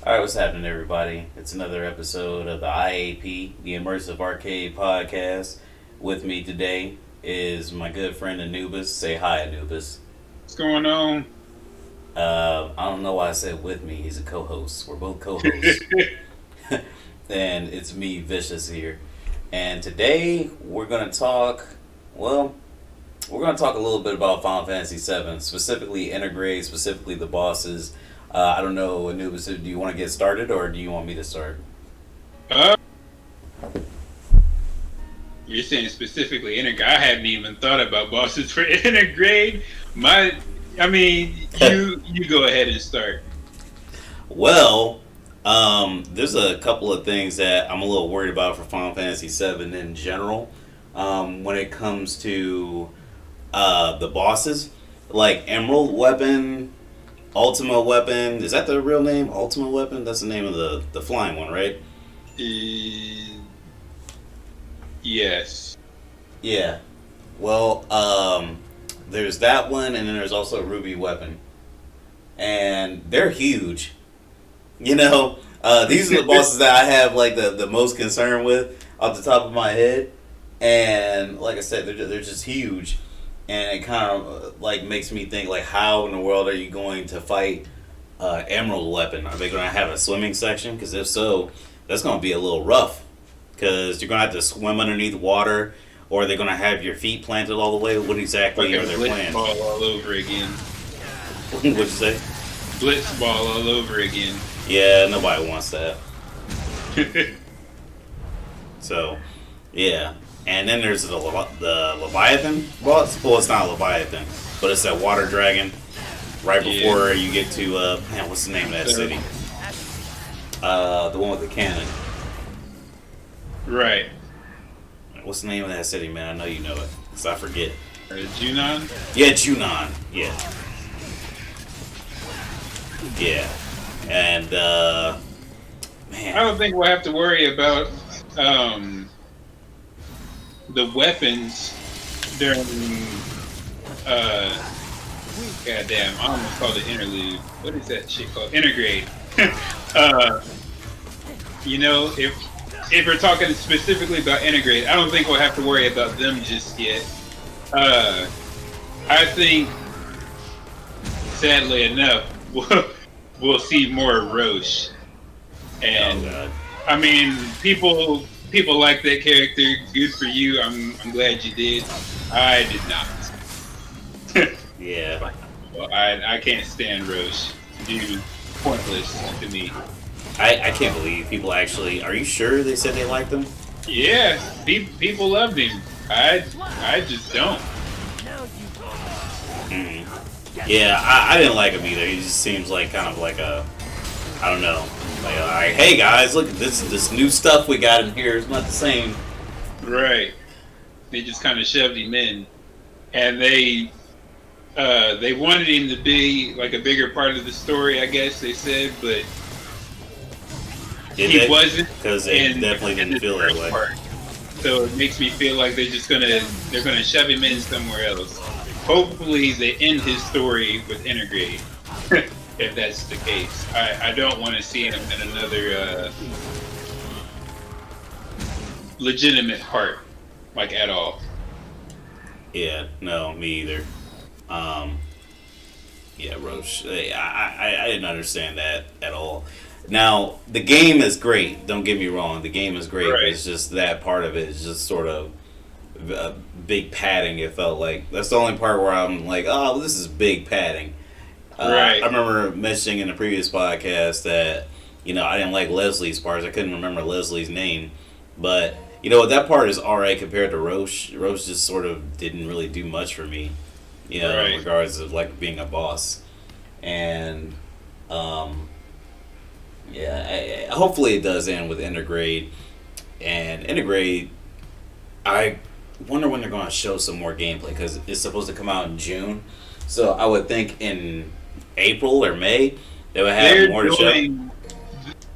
Alright, what's happening, everybody? It's another episode of the IAP, the Immersive Arcade Podcast. With me today is my good friend Anubis. Say hi, Anubis. What's going on? I don't know why I said with me. He's a co host. We're both co hosts. And it's me, Vicious, here. And today we're going to talk, well, we're going to talk a little bit about Final Fantasy VII, specifically Intergrade, specifically the bosses. I don't know, Anubis, do you want to get started or do you want me to start? Uh, you're saying specifically Intergrade. I haven't even thought about bosses for Intergrade. You go ahead and start. Well, there's a couple of things that I'm a little worried about for Final Fantasy VII in general. When it comes to the bosses, like Emerald Weapon, Ultima Weapon. Is that the real name? Ultima Weapon? That's the name of the flying one, right? Yes. Yeah. Well, there's that one, and then there's also Ruby Weapon. And they're huge. These are the bosses that I have like the most concern with off the top of my head. And like I said, they're just huge. And it kind of like makes me think like, how in the world are you going to fight Emerald Weapon? Are they going to have a swimming section? Because if so, that's going to be a little rough. Because you're going to have to swim underneath water, or are they going to have your feet planted all the way? What exactly are their plans? Blitzball all over again. What'd you say? Blitzball all over again. Yeah, nobody wants that. So, yeah. And then there's the Leviathan boss. Well, it's not a Leviathan, but it's that water dragon. Right before you get to what's the name of that city? The one with the cannon. Right. What's the name of that city, man? I know you know it, cause I forget. Junon? Yeah, Junon. Yeah. Yeah. And man, I don't think we'll have to worry about the weapons during goddamn, I almost called it interlude. What is that shit called? Intergrade. If we're talking specifically about Intergrade, I don't think we'll have to worry about them just yet. I think, sadly enough, we'll see more Roche. And I mean, people like that character. Good for you. I'm glad you did. I did not. Yeah. Well, I can't stand Roche. Dude, pointless to me. I can't believe people actually. Are you sure they said they liked him? Yeah, people loved him. I just don't. Yeah, I didn't like him either. He just seems like kind of like a, I don't know, like hey guys, look at this new stuff we got in here. It's not the same. Right. They just kind of shoved him in, and they wanted him to be like a bigger part of the story, I guess they said, but he wasn't, because they definitely didn't feel that way. Part. So it makes me feel like they're gonna shove him in somewhere else. Hopefully they end his story with Intergrade, if that's the case. I don't want to see him in another legitimate part, like at all. Yeah, no, me either. Yeah, Roche. I didn't understand that at all. Now, the game is great. Don't get me wrong. The game is great. Right. But it's just that part of it is just sort of a big padding. It felt like that's the only part where I'm like, oh, this is big padding. Right. I remember mentioning in the previous podcast that I didn't like Leslie's parts. I couldn't remember Leslie's name, but that part is alright compared to Roche. Roche just sort of didn't really do much for me, Right. in regards of like being a boss, and yeah, hopefully it does end with Intergrade. And Intergrade, I wonder when they're going to show some more gameplay because it's supposed to come out in June. So I would think in April or May they would have more to show.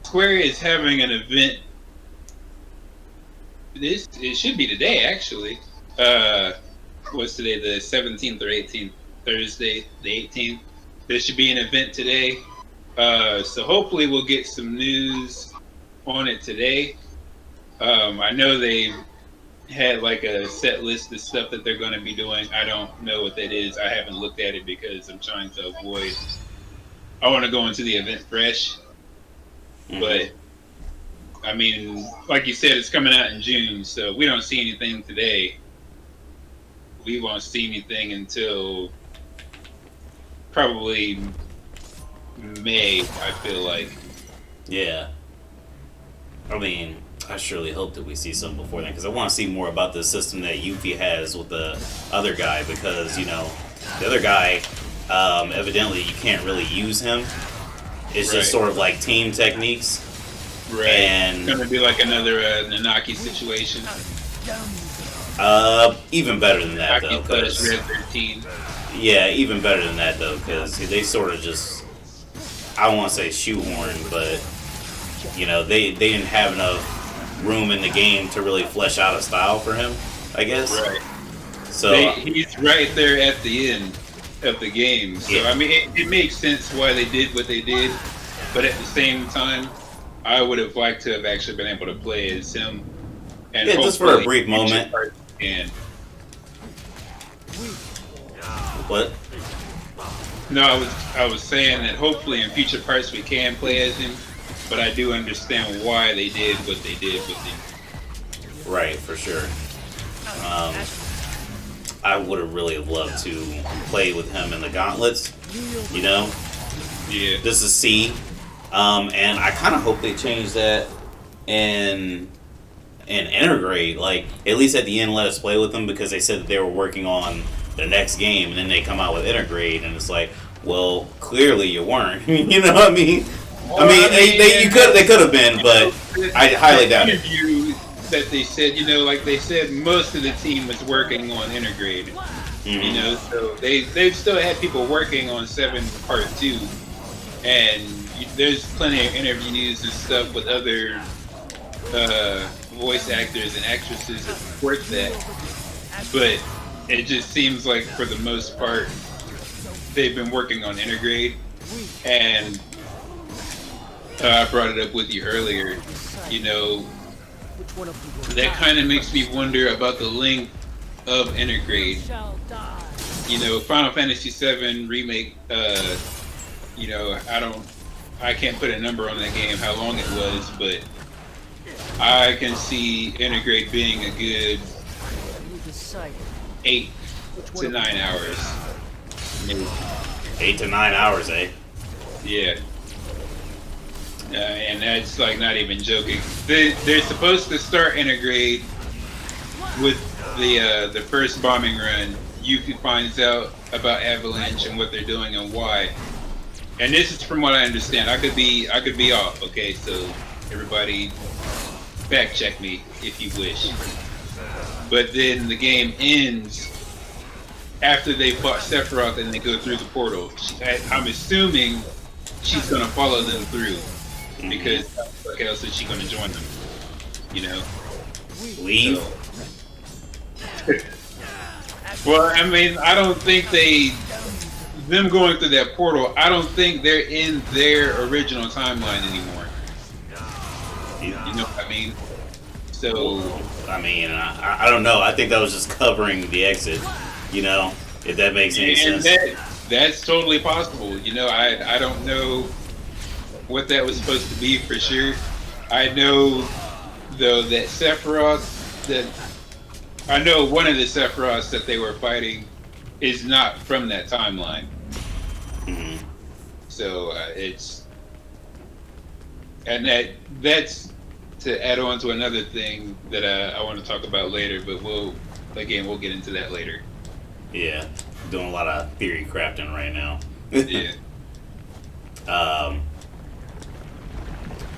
Square is having an event. It should be today, actually. What's today? The 17th or 18th? Thursday, the 18th. There should be an event today So hopefully we'll get some news on it today. I know they had like a set list of stuff that they're going to be doing. I don't know what that is. I haven't looked at it because I'm trying to avoid. I want to go into the event fresh, but I mean, like you said, it's coming out in June, so we don't see anything today. We won't see anything until probably May, I feel like. Yeah. I mean, I surely hope that we see something before then, because I want to see more about the system that Yuffie has with the other guy, because, you know, the other guy, evidently you can't really use him. It's just sort of like team techniques. Right. And it's going to be like another Nanaki situation. Even better than that, Nanaki though. Plus Red 13. Yeah, even better than that, though, because they sort of just, I don't want to say shoehorn, but, you know, they didn't have enough room in the game to really flesh out a style for him, I guess. Right. So he's right there at the end of the game. So, yeah. I mean, it makes sense why they did what they did, but at the same time, I would have liked to have actually been able to play as him. And yeah, just for a brief moment. What? No, I was saying that hopefully in future parts we can play as him, but I do understand why they did what they did with him. Right, for sure. I would have really loved to play with him in the gauntlets, you know? Yeah. Just to see. And I kind of hope they change that and integrate, like, at least at the end let us play with them, because they said that they were working on the next game, and then they come out with integrate, and it's like, well, clearly you weren't. You know what I mean? Well, they could have been, but I highly doubt it. Interview that they said, you know, like they said, most of the team was working on integrate. Mm-hmm. You know, so they've still had people working on 7 Part 2, and there's plenty of interviews and stuff with other voice actors and actresses that support that, but it just seems like for the most part they've been working on integrate, and I brought it up with you earlier, you know, that kind of makes me wonder about the length of integrate. You know, Final Fantasy VII Remake, you know, I can't put a number on that game, how long it was, but I can see integrate being a good 8 to 9 hours. 8 to 9 hours, eh? Yeah. And that's like not even joking. They're supposed to start integrate with the first bombing run. Yuffie finds out about Avalanche and what they're doing and why. And this is from what I understand. I could be off. Okay, so everybody fact check me if you wish. But then the game ends after they fought Sephiroth and they go through the portal. I'm assuming she's gonna follow them through, because what else is she gonna join them? You know? Leave? So. Well, I mean, I don't think them going through that portal, I don't think they're in their original timeline anymore. You know what I mean? So, I mean, I don't know. I think that was just covering the exit. You know, if that makes any sense. That's totally possible. You know, I don't know what that was supposed to be for sure. I know though that I know one of the Sephiroths that they were fighting is not from that timeline. Mm-hmm. So that's to add on to another thing that I want to talk about later, but we'll get into that later. Yeah, doing a lot of theory crafting right now. Yeah.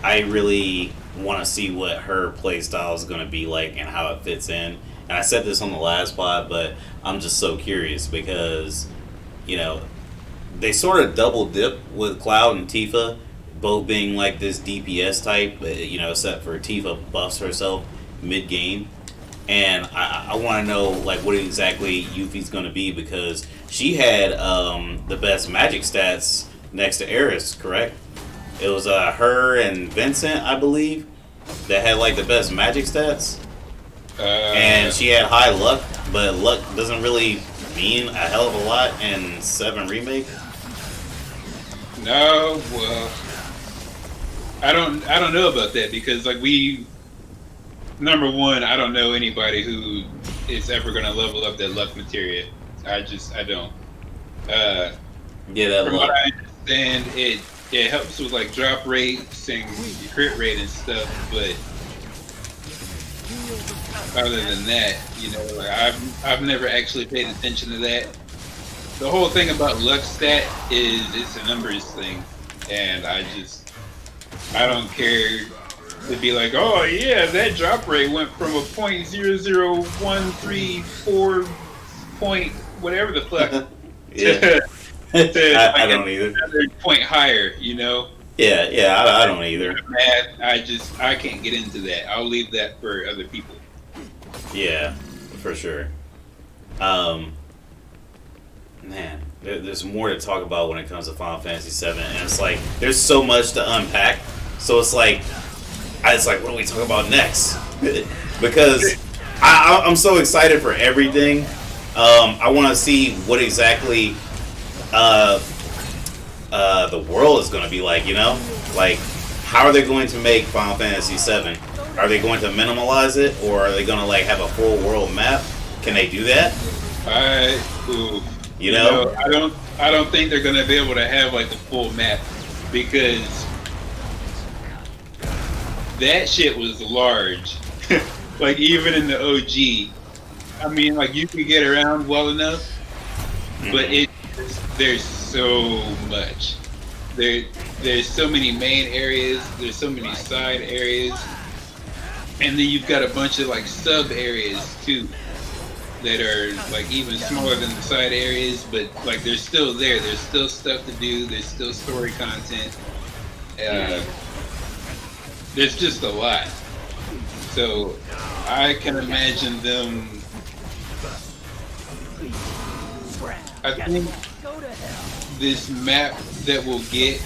I really want to see what her play style is going to be like and how it fits in. And I said this on the last pod, but I'm just so curious because, you know, they sort of double dip with Cloud and Tifa, both being like this DPS type, you know, except for Tifa buffs herself mid-game. And I want to know, like, what exactly Yuffie's going to be, because she had the best magic stats next to Eris, correct? It was her and Vincent, I believe, that had like the best magic stats. And she had high luck, but luck doesn't really mean a hell of a lot in 7 Remake. No, well, I don't know about that because like number one, I don't know anybody who is ever gonna level up their luck materia. I don't. Yeah, that From luck. what I understand, it helps with like drop rates and your crit rate and stuff, but other than that, like I've never actually paid attention to that. The whole thing about luck stat is it's a numbers thing, and I don't care to be like, oh yeah, that drop rate went from a .00134 point whatever the fuck Yeah. to I don't either. another point higher, Yeah, I don't either. Math, I can't get into that. I'll leave that for other people. Yeah, for sure. Man, there's more to talk about when it comes to Final Fantasy VII, and it's like there's so much to unpack. So it's like, what do we talk about next? Because I'm so excited for everything. I want to see what exactly the world is going to be like. Like how are they going to make Final Fantasy VII? Are they going to minimalize it, or are they going to like have a full world map? Can they do that? I don't think they're gonna be able to have like the full map because that shit was large. Like even in the OG, I mean, like you could get around well enough, but there's so much. There's so many main areas. There's so many side areas, and then you've got a bunch of like sub areas too that are like even smaller than the side areas, but like they're still there. There's still stuff to do. There's still story content. There's just a lot. So I can imagine them. I think this map that we'll get,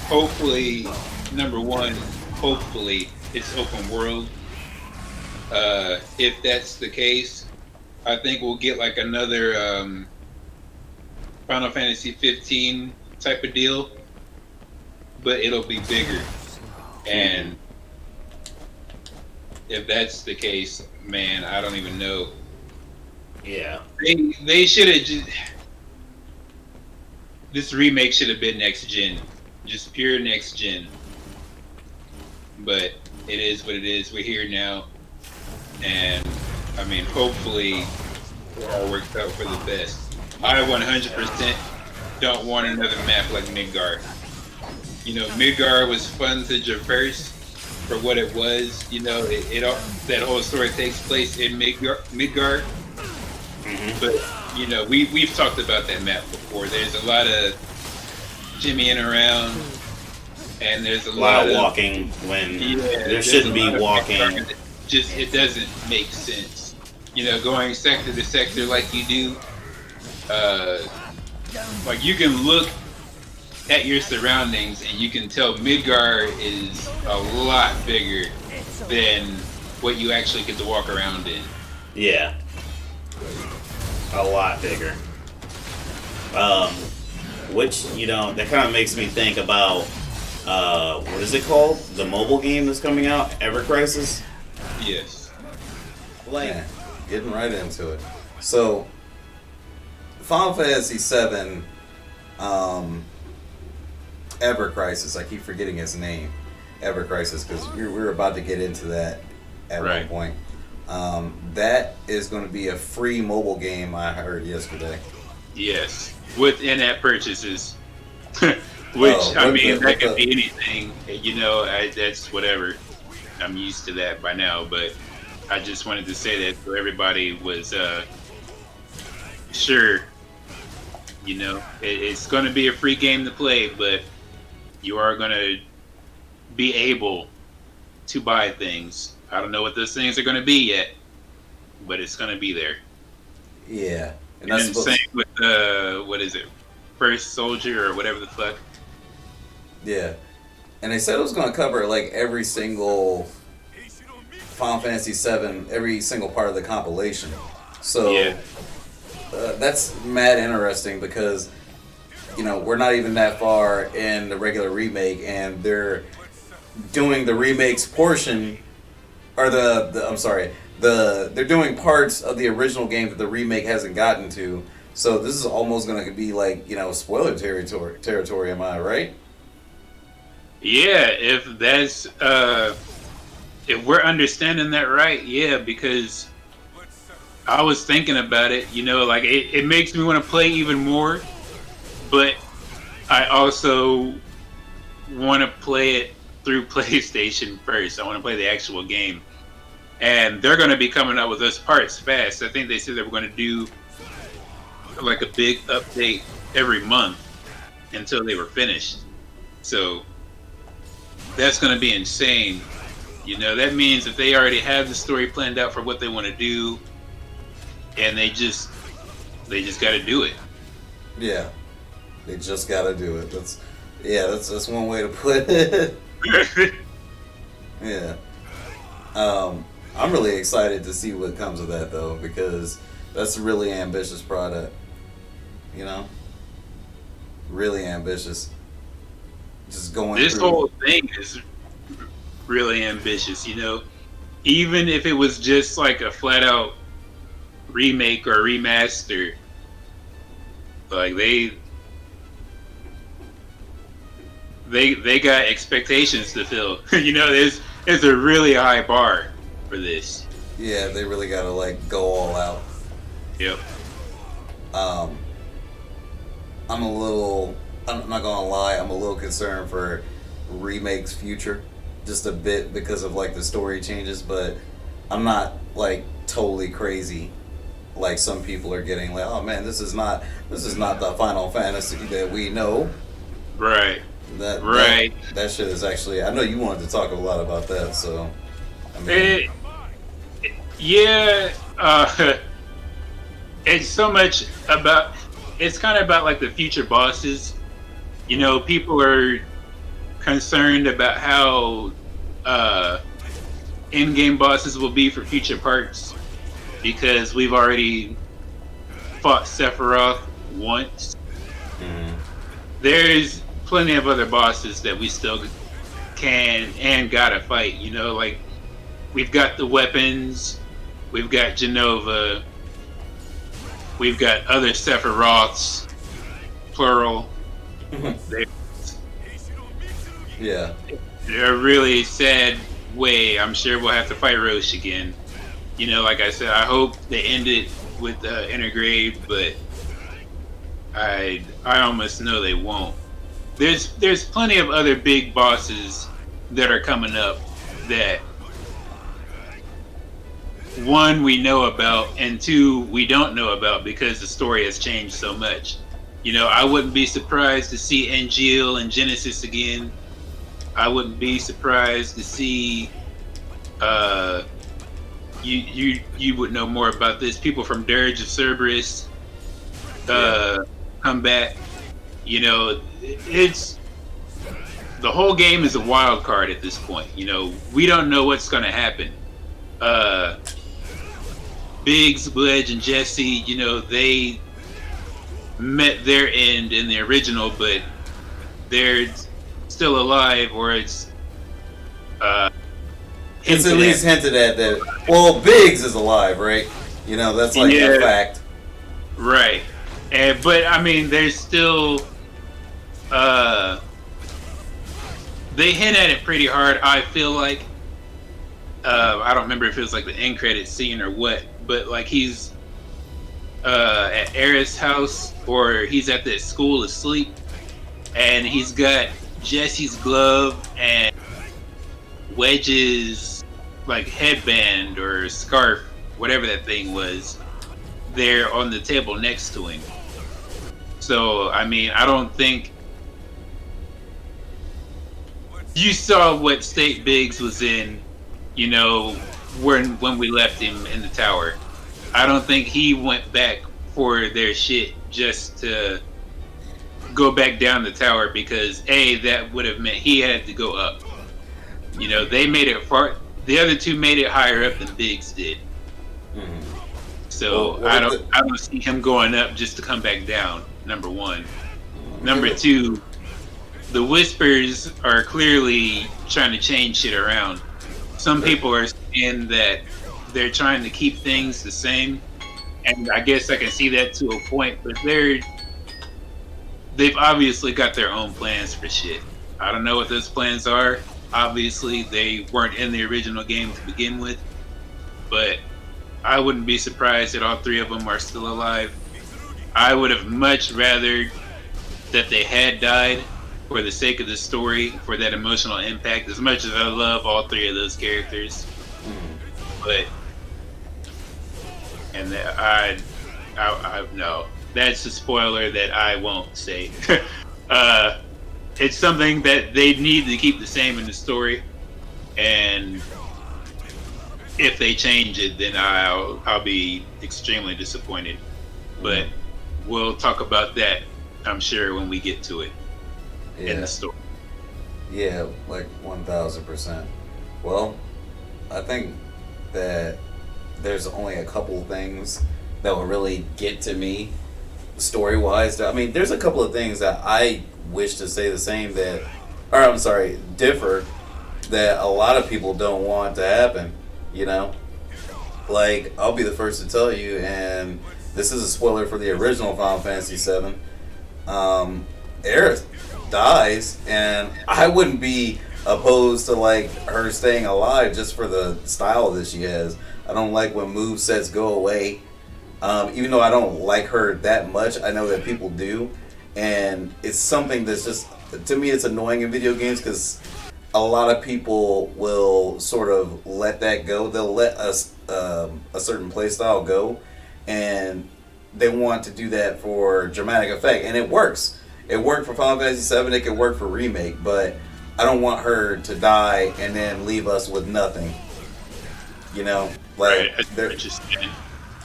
hopefully, number one, hopefully it's open world. If that's the case, I think we'll get like another Final Fantasy 15 type of deal, but it'll be bigger. And if that's the case, man, I don't even know. Yeah. They should have just. This remake should have been next gen, just pure next gen. But it is what it is. We're here now, and I mean, hopefully, it all works out for the best. I 100% don't want another map like Midgar. Midgar was fun to traverse for what it was. That whole story takes place in Midgar. But we've talked about that map before. There's a lot of jimmying around, and there's a lot of walking when there shouldn't be walking. It doesn't make sense. Going sector to sector like you do. Like you can look at your surroundings and you can tell Midgar is a lot bigger than what you actually get to walk around in. Yeah. A lot bigger. Which, that kind of makes me think about, what is it called? The mobile game that's coming out, Ever Crisis? Yes. Getting right into it. So, Final Fantasy VII, Ever Crisis, I keep forgetting his name, Ever Crisis, because we were about to get into that at one point. That is going to be a free mobile game, I heard yesterday. Yes, with in-app purchases. That could be anything. That's whatever. I'm used to that by now, but I just wanted to say that so everybody was sure. It's going to be a free game to play, but you are going to be able to buy things. I don't know what those things are going to be yet, but it's going to be there. Yeah. And then same with, what is it? First Soldier or whatever the fuck? Yeah. And they said it was going to cover like every single Final Fantasy VII, every single part of the compilation. So Yeah. that's mad interesting because we're not even that far in the regular remake, and they're doing the remakes portion, or I'm sorry, they're doing parts of the original game that the remake hasn't gotten to. So this is almost going to be like spoiler territory. Am I right? Yeah, if that's if we're understanding that right, yeah, because I was thinking about it, like it makes me want to play even more, but I also want to play it through PlayStation first. I want to play the actual game. And they're going to be coming up with those parts fast. I think they said they were going to do like a big update every month until they were finished. So that's going to be insane. That means that they already have the story planned out for what they want to do, and they just got to do it. Yeah, they just got to do it. That's one way to put it. Yeah. I'm really excited to see what comes of that though, because that's a really ambitious product. Really ambitious. Just going. This whole thing is really ambitious. Even if it was just like a flat out remake or remaster, like they got expectations to fill. There's a really high bar for this. Yeah, they really gotta like go all out. Yep. I'm not gonna lie, I'm a little concerned for Remake's future, just a bit because of like the story changes, but I'm not like totally crazy like some people are getting, like, oh man, this is not the Final Fantasy that we know. Right. That shit is actually, I know you wanted to talk a lot about that, so I mean, it's so much about, it's kind of about like the future bosses. People are concerned about how in-game bosses will be for future parts, because we've already fought Sephiroth once. mm-hmm. There's plenty of other bosses that we still can and gotta fight. Like we've got the weapons, we've got Genova, we've got other Sephiroths, plural. Yeah. They're a really sad way. I'm sure we'll have to fight Roche again. Like I said, I hope they end it with Intergrade, but I almost know they won't. There's plenty of other big bosses that are coming up that, one, we know about, and two, we don't know about because the story has changed so much. I wouldn't be surprised to see Angeal and Genesis again. I wouldn't be surprised to see you would know more about this. People from Dirge of Cerberus come back. It's the whole game is a wild card at this point. We don't know what's going to happen. Biggs, Wedge, and Jesse, they met their end in the original, but they're still alive, or it's at least hinted at that. Well, Biggs is alive, right? That's like a fact. Right. But I mean, there's still they hint at it pretty hard, I feel like. I don't remember if it was like the end credit scene or what, but like he's at Aerith's house, or he's at that school asleep, and he's got Jesse's glove and Wedge's like headband or scarf, whatever that thing was, there on the table next to him. So I mean, I don't think you saw what state Biggs was in, when we left him in the tower. I don't think he went back for their shit just to go back down the tower because that would have meant he had to go up. You know, they made it far. The other two made it higher up than Biggs did. Mm-hmm. So I don't see him going up just to come back down. Number one. Number two, the Whispers are clearly trying to change shit around. Some people are saying that they're trying to keep things the same, and I guess I can see that to a point. But they've obviously got their own plans for shit. I don't know what those plans are. Obviously, they weren't in the original game to begin with, but I wouldn't be surprised that all three of them are still alive. I would have much rather that they had died for the sake of the story, for that emotional impact, as much as I love all three of those characters. But, and I no, that's a spoiler that I won't say. It's something that they need to keep the same in the story, and if they change it, then I'll be extremely disappointed. But we'll talk about that, I'm sure, when we get to it in the story. Yeah, like 1,000%. Well, I think that there's only a couple things that will really get to me story-wise. I mean, there's a couple of things that I wish to say the same differ, that a lot of people don't want to happen, you know? Like, I'll be the first to tell you, and this is a spoiler for the original Final Fantasy VII, Aerith dies, and I wouldn't be opposed to, like, her staying alive just for the style that she has. I don't like when movesets go away. Even though I don't like her that much, I know that people do. And it's something that's just, to me, it's annoying in video games because a lot of people will sort of let that go. They'll let us a certain playstyle go, and they want to do that for dramatic effect. And it works. It worked for Final Fantasy VII. It can work for Remake, but I don't want her to die and then leave us with nothing. You know? Like, right.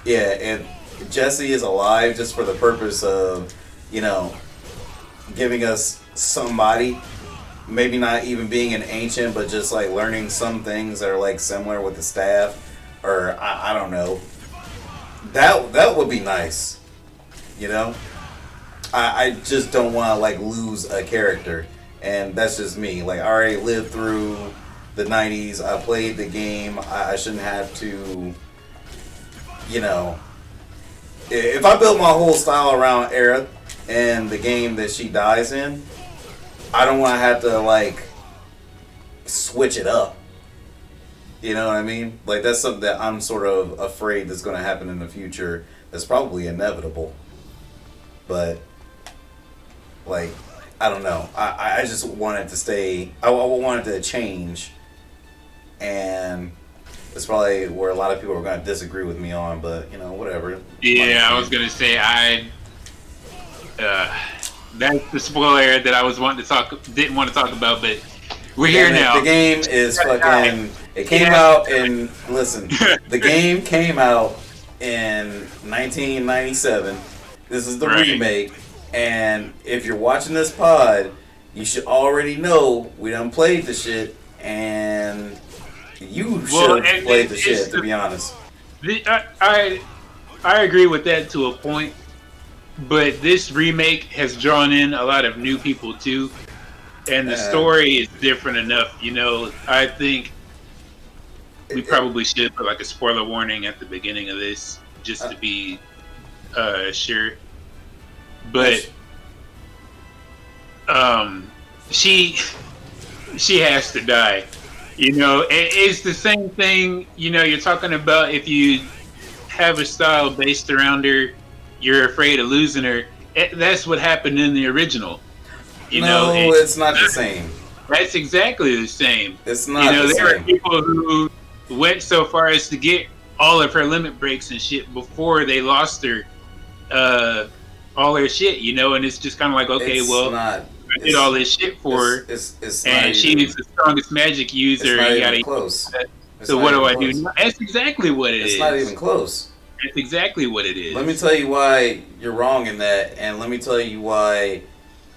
Yeah, and Jesse is alive just for the purpose of, you know, giving us somebody, maybe not even being an ancient, but just like learning some things that are like similar with the staff, or I don't know. That would be nice, you know. I just don't want to like lose a character, and that's just me. Like, I already lived through the 90s. I played the game. I shouldn't have to, you know. If I built my whole style around Aerith and the game that she dies in, I don't want to have to like switch it up. You know what I mean? Like, that's something that I'm sort of afraid that's going to happen in the future. That's probably inevitable. But, like, I don't know. I just want it to stay. I want it to change. And it's probably where a lot of people are going to disagree with me on, but, you know, whatever. Yeah, I was going to say, that's the spoiler that I didn't want to talk about, but we're here now. The game is fucking, it came out in, listen, the game came out in 1997. This is the remake, and if you're watching this pod, you should already know we done played the shit, and you should have played the shit, to be honest. I agree with that to a point, but this remake has drawn in a lot of new people too, and the story is different enough. You know, I think we probably should put like a spoiler warning at the beginning of this, just to be sure. But she has to die. You know, it's the same thing. You know, you're talking about if you have a style based around her, you're afraid of losing her. That's what happened in the original. No, it's not the same. That's exactly the same. It's not the same. There are people who went so far as to get all of her limit breaks and shit before they lost her, all her shit, you know, and it's just kind of like, okay, I did all this shit for her, and she's the strongest magic user. It's not even close. So what do I do now? That's exactly what it is. It's not even close. That's exactly what it is. Let me tell you why you're wrong in that, and let me tell you why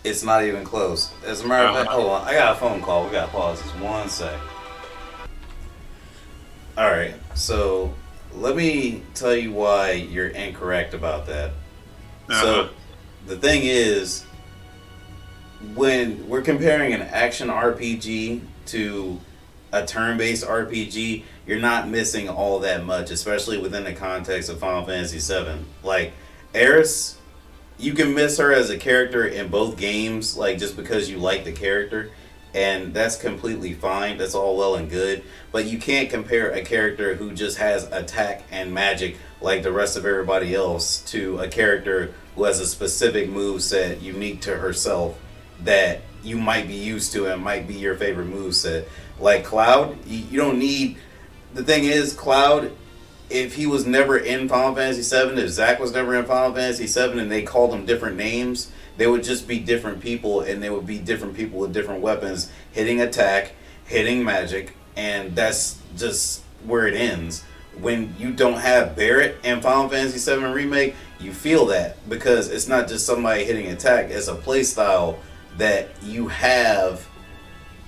It's not even close. As a matter of fact, hold on. I got a phone call. We got to pause this 1 sec. Alright, so let me tell you why you're incorrect about that. So, the thing is, when we're comparing an action RPG to a turn-based RPG, you're not missing all that much, especially within the context of Final Fantasy VII. Like, Aeris, you can miss her as a character in both games, like, just because you like the character, and that's completely fine. That's all well and good, but you can't compare a character who just has attack and magic like the rest of everybody else to a character who has a specific move set unique to herself that you might be used to and might be your favorite move set. Like Cloud, you don't need... The thing is, Cloud, if he was never in Final Fantasy VII, if Zack was never in Final Fantasy VII and they called him different names, they would just be different people, and they would be different people with different weapons, hitting attack, hitting magic, and that's just where it ends. When you don't have Barret in Final Fantasy VII Remake, you feel that, because it's not just somebody hitting attack, it's a playstyle that you have,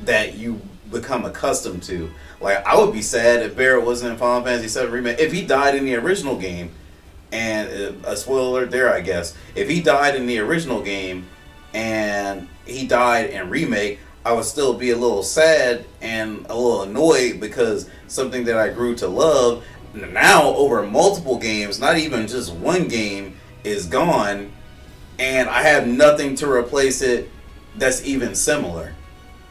that you become accustomed to. Like, I would be sad if Barret wasn't in Final Fantasy VII Remake. If he died in the original game, and a spoiler alert there, I guess. If he died in the original game and he died in Remake, I would still be a little sad and a little annoyed, because something that I grew to love now over multiple games, not even just one game, is gone, and I have nothing to replace it that's even similar.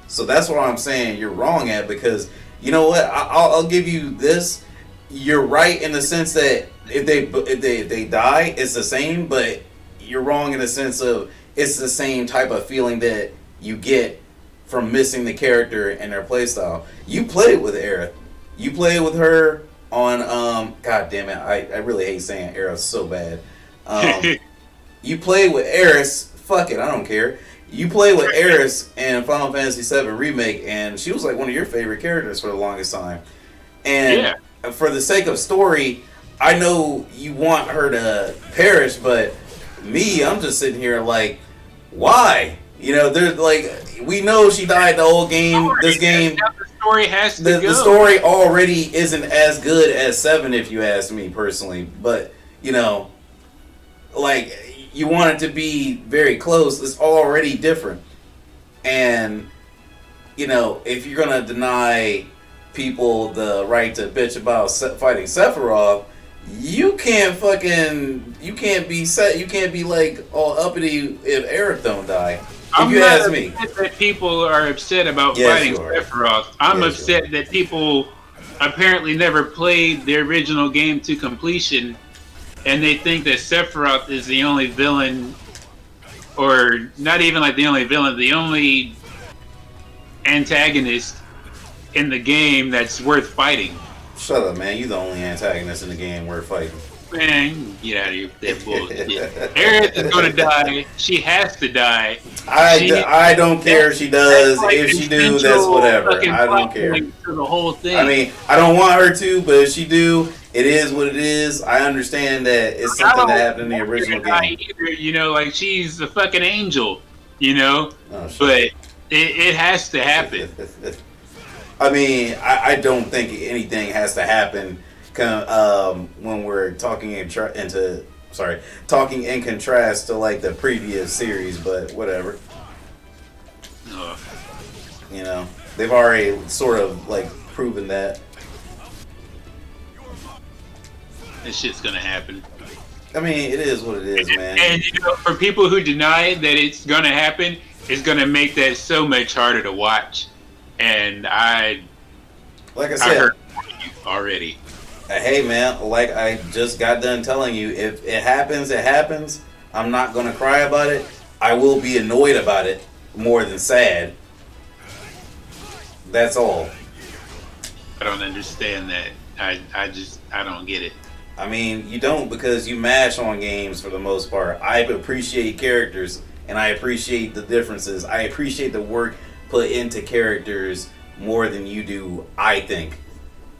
So that's what I'm saying you're wrong at, because you know what? I'll give you this. You're right in the sense that if they die, it's the same, but you're wrong in the sense of it's the same type of feeling that you get from missing the character and their playstyle. You played with Aerith. You played with her on God damn it, I really hate saying Aerith so bad. You played with Aerith. Fuck it, I don't care. You played with Aerith in Final Fantasy VII Remake, and she was like one of your favorite characters for the longest time. And for the sake of story, I know you want her to perish, but me, I'm just sitting here like, why? You know, there's like, we know she died the whole game. This game, the story has to go. The story already isn't as good as 7, if you ask me personally. But you know, like, you want it to be very close. It's already different, and you know, if you're gonna deny people the right to bitch about fighting Sephiroth, you can't be like all uppity if Aerith don't die. If you ask me, that people are upset about fighting Sephiroth. I'm upset that people apparently never played the original game to completion, and they think that Sephiroth is the only villain, or not even like the only villain, the only antagonist in the game that's worth fighting. Shut up, man. You the only antagonist in the game worth fighting. Man, get out of here with that bullshit. Aerith is gonna die. She has to die. I don't care if she does. Like, if she do, that's whatever. I don't care. The whole thing. I mean, I don't want her to, but if she do, it is what it is. I understand that it's something that happened in the original game. Either, you know, like, she's a fucking angel, you know? Oh, but it has to happen. I mean, I don't think anything has to happen when we're talking in contrast to like the previous series, but whatever. You know, they've already sort of like proven that. This shit's gonna happen. I mean, it is what it is, man. And you know, for people who deny that it's gonna happen, it's gonna make that so much harder to watch. And like I said, I heard you already. Hey man, like I just got done telling you, if it happens, it happens. I'm not gonna cry about it. I will be annoyed about it more than sad. That's all. I don't understand that. I don't get it. I mean, you don't, because you mash on games for the most part. I appreciate characters, and I appreciate the differences. I appreciate the work put into characters more than you do, I think.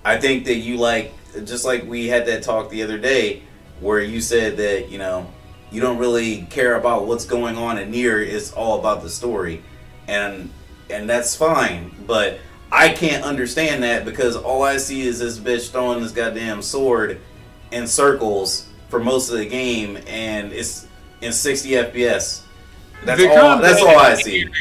I think that you like, just like we had that talk the other day, where you said that, you know, you don't really care about what's going on in Nier. It's all about the story, and that's fine. But I can't understand that because all I see is this bitch throwing this goddamn sword in circles for most of the game, and it's in 60 FPS. That's all I see. And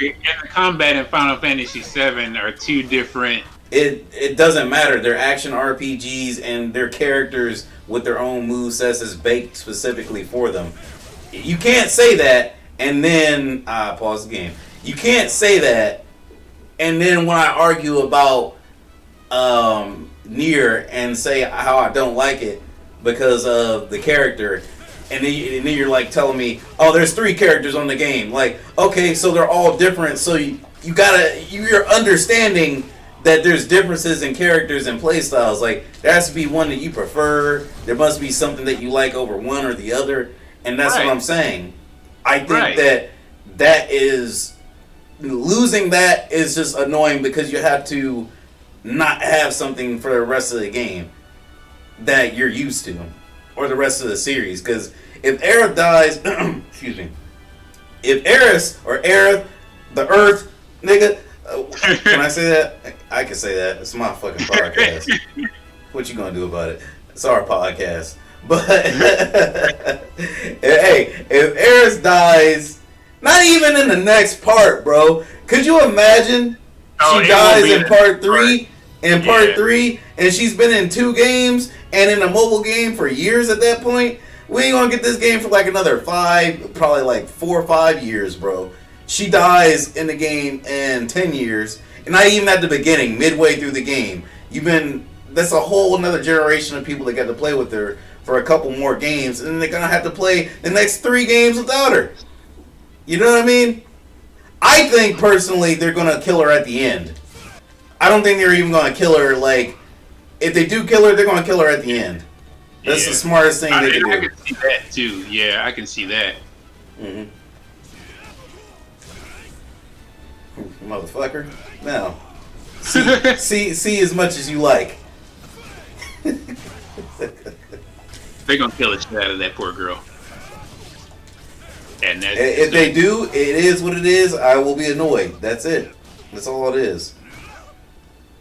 the combat in Final Fantasy VII are two different. It doesn't matter. They're action RPGs, and their characters with their own movesets is baked specifically for them. You can't say that, and then pause the game. You can't say that, and then when I argue about Nier and say how I don't like it because of the character, and then you're like telling me, oh, there's 3 characters on the game. Like, okay, so they're all different. So you're understanding that there's differences in characters and playstyles. Like, there has to be one that you prefer. There must be something that you like over one or the other. And that's what I'm saying. I think that is... Losing that is just annoying because you have to not have something for the rest of the game that you're used to. Or the rest of the series. Because if Aerith dies... excuse me. If Aerith, the Earth, nigga... can I say that? I can say that. It's my fucking podcast. What you gonna do about it? It's our podcast. But hey, if Aerith dies, not even in the next part, bro. Could you imagine she dies in part 3? In part 3, and she's been in 2 games and in a mobile game for years at that point. We ain't gonna get this game for like another 5, probably like 4 or 5 years, bro. She dies in the game in 10 years, and not even at the beginning, midway through the game. That's a whole another generation of people that got to play with her for a couple more games, and then they're gonna have to play the next 3 games without her. You know what I mean? I think personally they're gonna kill her at the end. I don't think they're even gonna kill her. Like, if they do kill her, they're gonna kill her at the end. That's the smartest thing they can do. I can see that too. Yeah, I can see that. Mm-hmm. Motherfucker. No. See as much as you like. They're gonna kill the shit out of that poor girl. And if they do, it is what it is. I will be annoyed. That's it. That's all it is.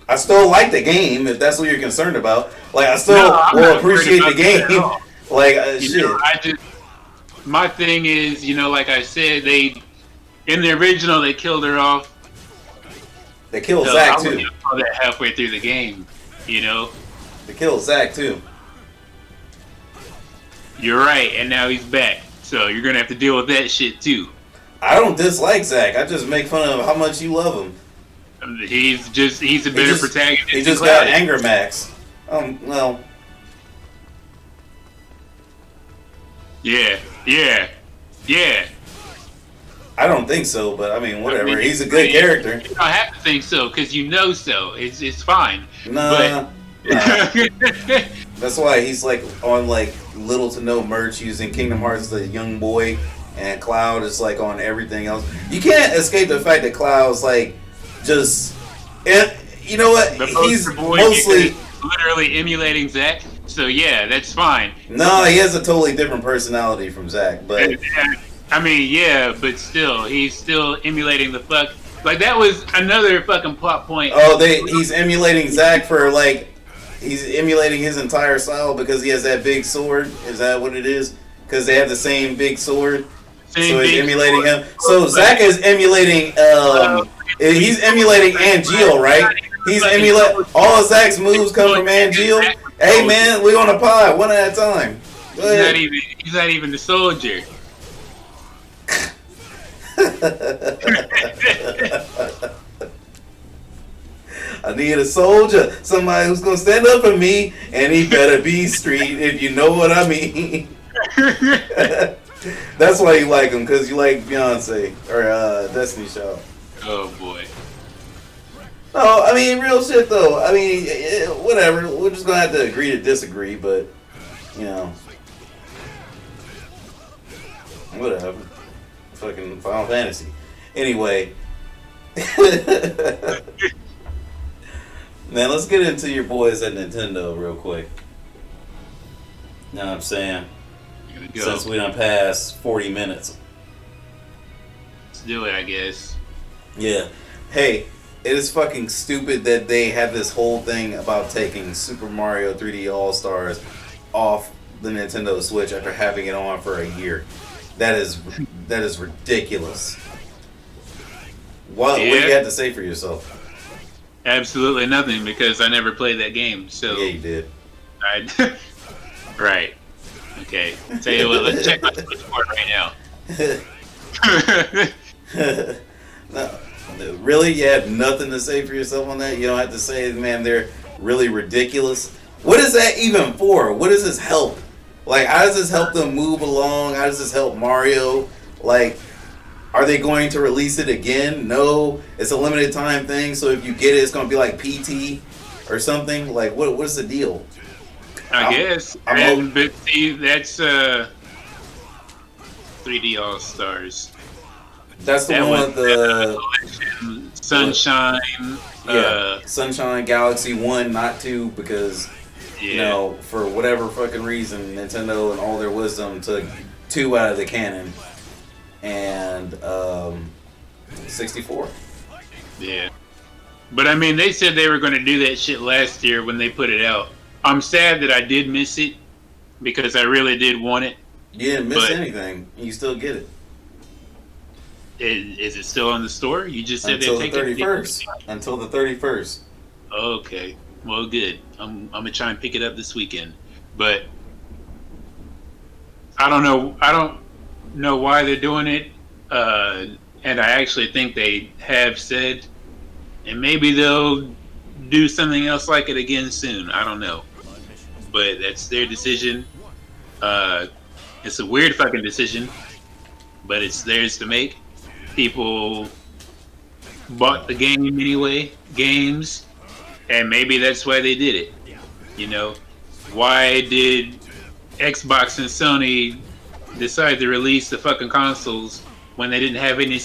I still like the game, if that's what you're concerned about. Like, I still will appreciate the game. Like, shit. My thing is, like I said, in the original, they killed her off. They killed Zack, too. That halfway through the game, They killed Zack, too. You're right, and now he's back. So you're going to have to deal with that shit, too. I don't dislike Zack. I just make fun of how much you love him. He's a better protagonist. He just got anger max. Well. Yeah. I don't think so, but I mean, whatever. He's a good character. You don't have to think so, because you know so. It's fine. Nah. That's why he's like on like little to no merch using Kingdom Hearts the young boy, and Cloud is like on everything else. You can't escape the fact that Cloud's like just, you know what? He's mostly literally emulating Zack. So yeah, that's fine. No, he has a totally different personality from Zack, but I mean, yeah, but still, he's still emulating the fuck. Like, that was another fucking plot point. Oh, he's emulating Zack for like. He's emulating his entire style because he has that big sword. Is that what it is? Because they have the same big sword. So he's emulating him. So Zack is emulating. He's emulating Angeal, right? He's emulating. All of Zack's moves come from Angeal. Hey man, we on a pod, one at a time. He's not even the soldier. I need a soldier, somebody who's gonna stand up for me, and he better be street, if you know what I mean. That's why you like him, because you like Beyonce or Destiny Child. Oh boy. No, I mean real shit though. I mean, whatever. We're just gonna have to agree to disagree, but whatever. Fucking Final Fantasy. Anyway. Man, let's get into your boys at Nintendo real quick. Know what I'm saying? Gonna go. Since we done passed 40 minutes. Let's do it, I guess. Yeah. Hey, it is fucking stupid that they had this whole thing about taking Super Mario 3D All-Stars off the Nintendo Switch after having it on for a year. That is ridiculous. What do you have to say for yourself? Absolutely nothing, because I never played that game. So Yeah, you did. Right. Okay. Tell you what, let's check my Switch port right now. No, really? You have nothing to say for yourself on that? You don't have to say, man, they're really ridiculous? What is that even for? What does this help? Like, how does this help them move along? How does this help Mario? Like, are they going to release it again? No. It's a limited time thing, so if you get it, it's going to be like PT or something? Like, what's the deal? I guess. But see, that's 3D All-Stars. That's the one with the Sunshine. Sunshine, Galaxy 1, not 2, because, you know, for whatever fucking reason, Nintendo and all their wisdom took 2 out of the canon. And 64. Yeah. But I mean, they said they were going to do that shit last year when they put it out. I'm sad that I did miss it, because I really did want it. You didn't miss anything. You still get it. Is it still in the store? You just said until they the take 31st. Until the 31st. Okay. Well, good. I'm gonna try and pick it up this weekend. But I don't know. I don't know why they're doing it. And I actually think they have said, and maybe they'll do something else like it again soon. I don't know. But that's their decision. It's a weird fucking decision, but it's theirs to make. People bought the game anyway, games, and maybe that's why they did it. You know, why did Xbox and Sony decide to release the fucking consoles when they didn't have any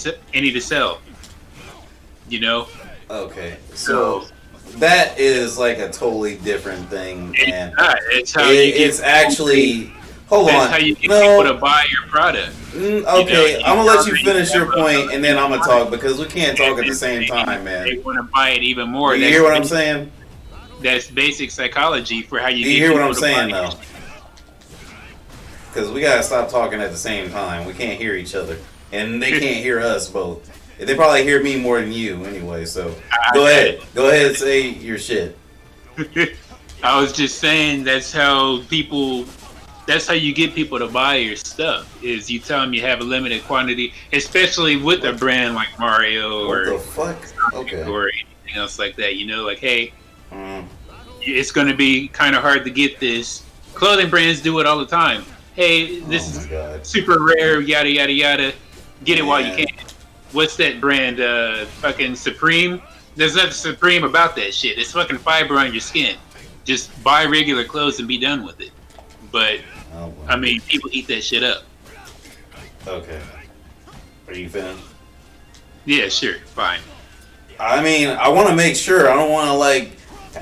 to sell? You know? Okay, so that is like a totally different thing, and it's actually. Hold on. That's how you get people to buy your product. Okay, I'm gonna let you finish your point, and then I'm gonna talk, because we can't talk at the same time, man. They want to buy it even more. You hear what I'm saying? That's basic psychology for how you. Do you hear what I'm saying, though? Because we gotta stop talking at the same time. We can't hear each other, and they can't hear us both. They probably hear me more than you, anyway. So go ahead and say your shit. I was just saying that's how people. That's how you get people to buy your stuff. Is you tell them you have a limited quantity, especially with a brand like Mario or anything else like that. You know, like, hey, it's going to be kind of hard to get this. Clothing brands do it all the time. Hey, this is super rare, yada yada yada. Get it while you can. What's that brand? Fucking Supreme. There's nothing Supreme about that shit. It's fucking fiber on your skin. Just buy regular clothes and be done with it. But I mean, people eat that shit up. Okay. Are you finished? Yeah, sure, fine. I mean, I want to make sure. I don't want to like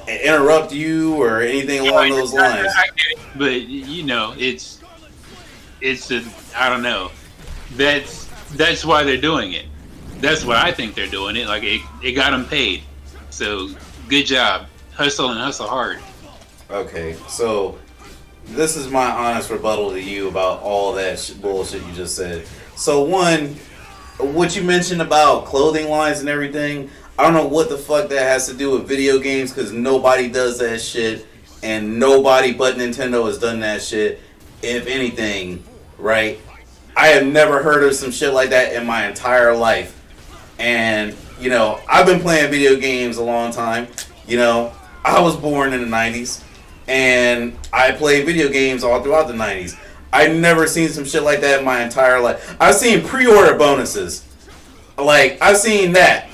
interrupt you or anything along those lines. I get it, but you know, it's I don't know. That's why they're doing it. That's why I think they're doing it. Like it got them paid. So good job, hustle and hustle hard. Okay, so. This is my honest rebuttal to you about all that bullshit you just said. So one, what you mentioned about clothing lines and everything, I don't know what the fuck that has to do with video games, because nobody does that shit, and nobody but Nintendo has done that shit, if anything, right? I have never heard of some shit like that in my entire life. And, you know, I've been playing video games a long time. You know, I was born in the 90s. And I played video games all throughout the 90s. I've never seen some shit like that in my entire life. I've seen pre-order bonuses. Like, I've seen that.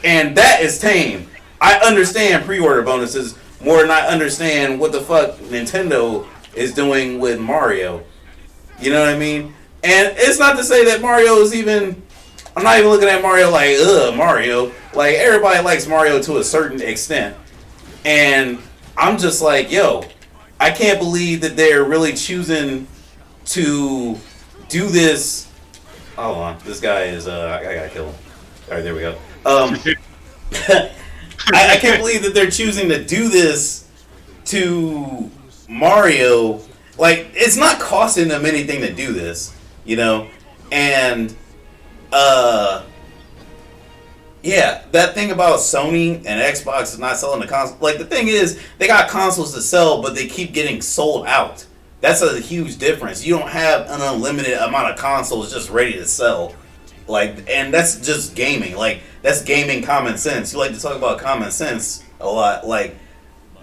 And that is tame. I understand pre-order bonuses more than I understand what the fuck Nintendo is doing with Mario. You know what I mean? And it's not to say that Mario is even... I'm not even looking at Mario like, ugh, Mario. Like, everybody likes Mario to a certain extent. And... I'm just like, yo, I can't believe that they're really choosing to do this. Hold on, this guy is. I gotta kill him. All right, there we go. I can't believe that they're choosing to do this to Mario. Like, it's not costing them anything to do this, you know? And, yeah, that thing about Sony and Xbox is not selling the console. Like, the thing is, they got consoles to sell, but they keep getting sold out. That's a huge difference. You don't have an unlimited amount of consoles just ready to sell. Like, and that's just gaming. Like, that's gaming common sense. You like to talk about common sense a lot. Like,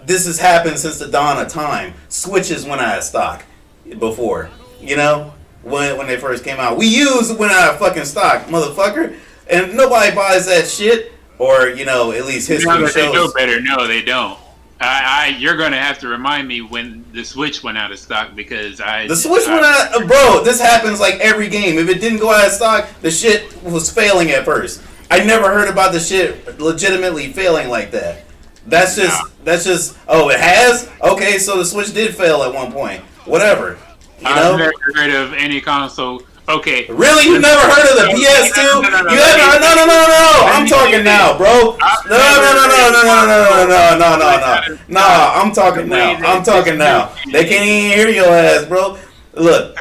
this has happened since the dawn of time. Switches went out of stock before, you know, when they first came out. Wii U's went out of fucking stock, motherfucker, and nobody buys that shit. Or, you know, at least history shows. They know better. No, they don't. You're gonna have to remind me when the Switch went out of stock because the Switch went out. Bro, this happens like every game. If it didn't go out of stock, the shit was failing at first. I never heard about the shit legitimately failing like that. That's just. Oh, it has. Okay, so the Switch did fail at one point. Whatever. You know? I've never heard of any console. Okay. Really? You've never heard of the PS2? No. I'm talking now, bro. No. I'm talking now. I'm talking now. They can't even hear your ass, bro. Look.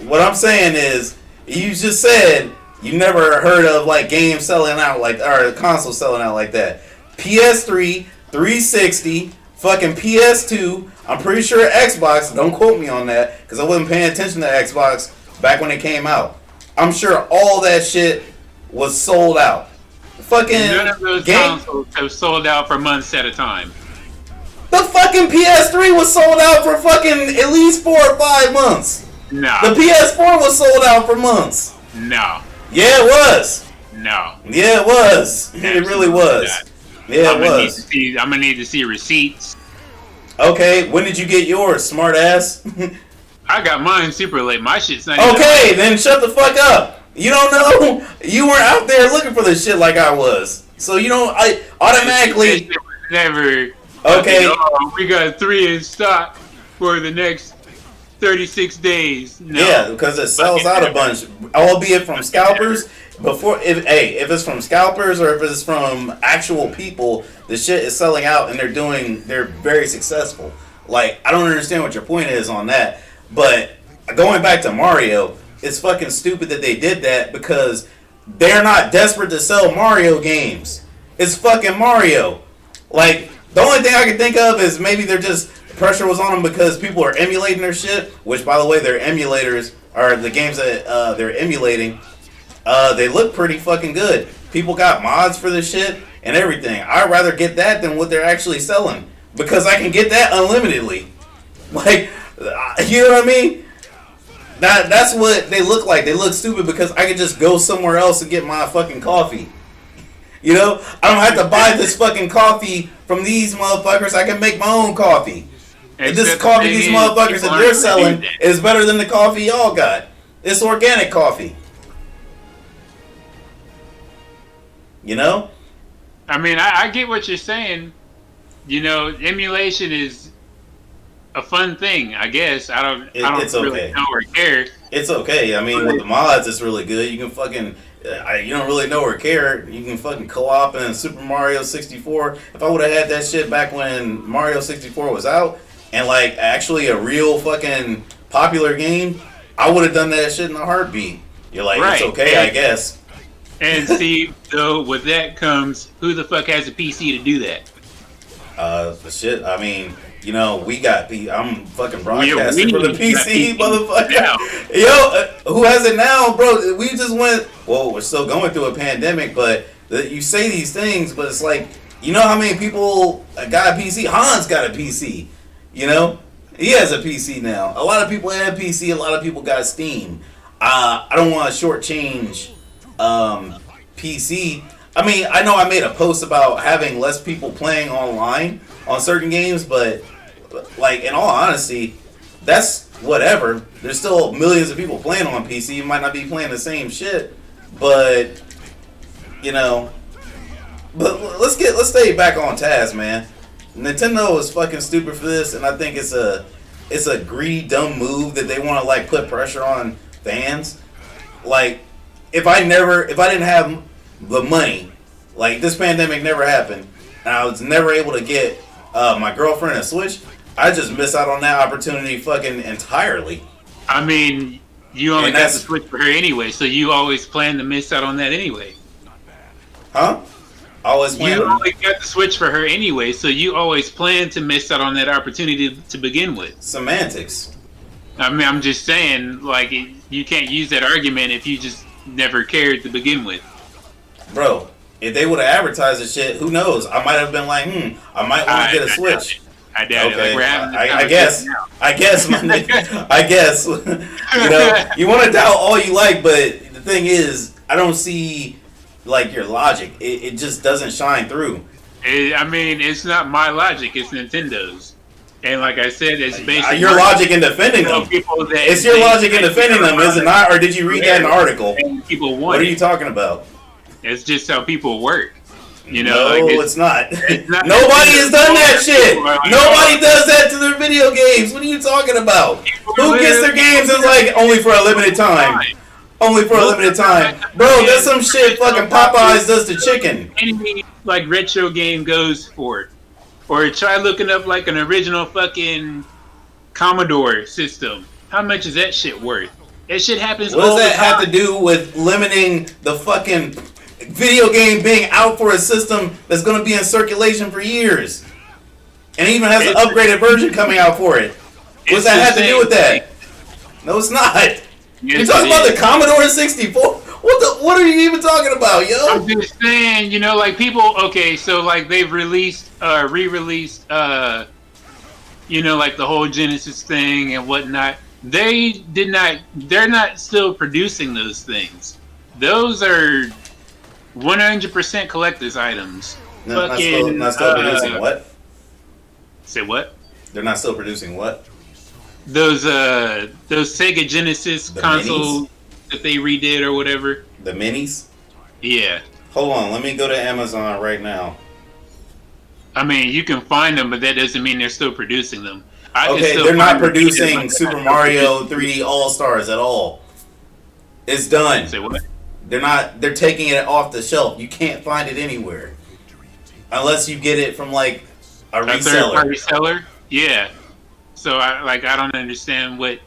What I'm saying is, you just said you never heard of like games selling out like, or console selling out like that. PS3, 360, fucking PS2. I'm pretty sure Xbox, don't quote me on that, because I wasn't paying attention to Xbox back when it came out. I'm sure all that shit was sold out. Fucking none of those consoles have sold out for months at a time. The fucking PS3 was sold out for fucking at least 4 or 5 months. No. The PS4 was sold out for months. No. Yeah, it was. No. Yeah, it was. It really was. Yeah, it was. I'm gonna need to see receipts. Okay, when did you get yours, smart ass? I got mine super late. My shit's not okay, then shut the fuck up. You don't know? You weren't out there looking for this shit like I was. So you don't, I automatically... Never... Okay. We got 3 in stock for the next 36 days. No. Yeah, because it sells out a bunch, albeit from scalpers. If it's from scalpers or if it's from actual people, the shit is selling out and they're very successful. Like, I don't understand what your point is on that. But going back to Mario, it's fucking stupid that they did that because they're not desperate to sell Mario games. It's fucking Mario. Like, the only thing I can think of is maybe they're just, pressure was on them because people are emulating their shit, which, by the way, their emulators are the games that they're emulating. They look pretty fucking good. People got mods for this shit and everything. I'd rather get that than what they're actually selling because I can get that unlimitedly. Like, you know what I mean? That's what they look like. They look stupid because I can just go somewhere else and get my fucking coffee. You know? I don't have to buy this fucking coffee from these motherfuckers. I can make my own coffee. And this coffee these motherfuckers that they're selling is better than the coffee y'all got. It's organic coffee. You know? I mean, I get what you're saying. You know, emulation is a fun thing, I guess. I don't really know or care. It's okay. I mean, with the mods, it's really good. You can fucking... you don't really know or care. You can fucking co-op in Super Mario 64. If I would have had that shit back when Mario 64 was out, and like actually a real fucking popular game, I would have done that shit in a heartbeat. You're like, right. It's okay, I guess. And see, so with that comes, who the fuck has a PC to do that? Shit, I mean, you know, we got I'm fucking broadcasting for the PC, motherfucker. Yo, who has it now, bro? We just went, well, we're still going through a pandemic, but you say these things, but it's like, you know how many people got a PC? Hans got a PC, you know? He has a PC now. A lot of people have PC, a lot of people got Steam. I don't want to shortchange PC. I mean, I know I made a post about having less people playing online on certain games, but like in all honesty, that's whatever. There's still millions of people playing on PC. You might not be playing the same shit, but you know. But let's stay back on task, man. Nintendo is fucking stupid for this, and I think it's a it's a greedy, dumb move that they want to like put pressure on fans. Like, if I didn't have the money, like this pandemic never happened, and I was never able to get my girlfriend a Switch, I just miss out on that opportunity fucking entirely. I mean, you only got the Switch for her anyway, so you always plan to miss out on that anyway. Huh? Always plan. You only got the Switch for her anyway, so you always plan to miss out on that opportunity to begin with. Semantics. I mean, I'm just saying, like, you can't use that argument if you just never cared to begin with. Bro, if they would have advertised the shit, who knows? I might have been like, I might want to get a Switch. I doubt it. Like, we're having I guess, my nigga. I guess. You know, you want to doubt all you like, but the thing is, I don't see, like, your logic. It just doesn't shine through. I mean, it's not my logic. It's Nintendo's. And like I said, it's basically... Your logic in defending them. It's your logic in defending them, is it not? Or did you read that in an article? People want what are you talking about? It's just how people work. You know, no, like it's not. Nobody has done that shit. Nobody does that to their video games. What are you talking about? Who gets their games and like only for a limited time? Only for a limited time, bro. That's some shit fucking Popeyes does to chicken. Any like retro game goes for it, or try looking up like an original fucking Commodore system. How much is that shit worth? That shit happens. What does that have to do with limiting the fucking video game being out for a system that's going to be in circulation for years, and even has an upgraded version coming out for it? What does that have to do with that? No, it's not. You're talking about the Commodore 64. What are you even talking about, yo? I'm just saying, you know, like people. Okay, so like they've released, re-released, you know, like the whole Genesis thing and whatnot. They're not still producing those things. Those are 100% collector's items. Not still producing what? Say what? They're not still producing what? Those Sega Genesis consoles that they redid or whatever. The minis? Yeah. Hold on, let me go to Amazon right now. I mean, you can find them, but that doesn't mean they're still producing them. Okay, they're not producing Super Mario 3D All-Stars at all. It's done. Say what? They're taking it off the shelf. You can't find it anywhere. Unless you get it from like a reseller. Third-party seller? Yeah. So I don't understand what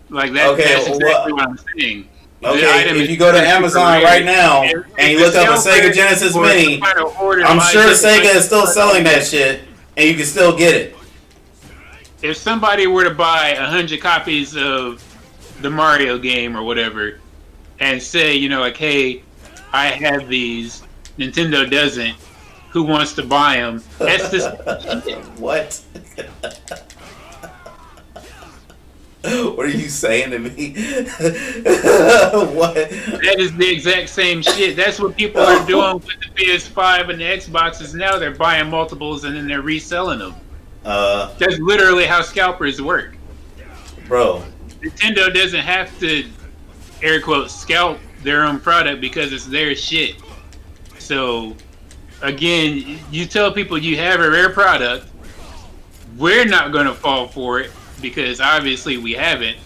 like that. Okay, that's exactly what I'm saying. Okay, if you go to Amazon right now and you look up a Sega Genesis Mini, I'm sure Sega is still selling that shit, and you can still get it. If somebody were to buy 100 copies of the Mario game or whatever, and say, you know, like, hey, I have these, Nintendo doesn't, who wants to buy them? That's just what? What are you saying to me? What? That is the exact same shit. That's what people are doing with the PS5 and the Xboxes now. They're buying multiples and then they're reselling them. That's literally how scalpers work. Bro. Nintendo doesn't have to, air quotes, scalp their own product because it's their shit. So, again, you tell people you have a rare product, we're not going to fall for it because obviously we haven't.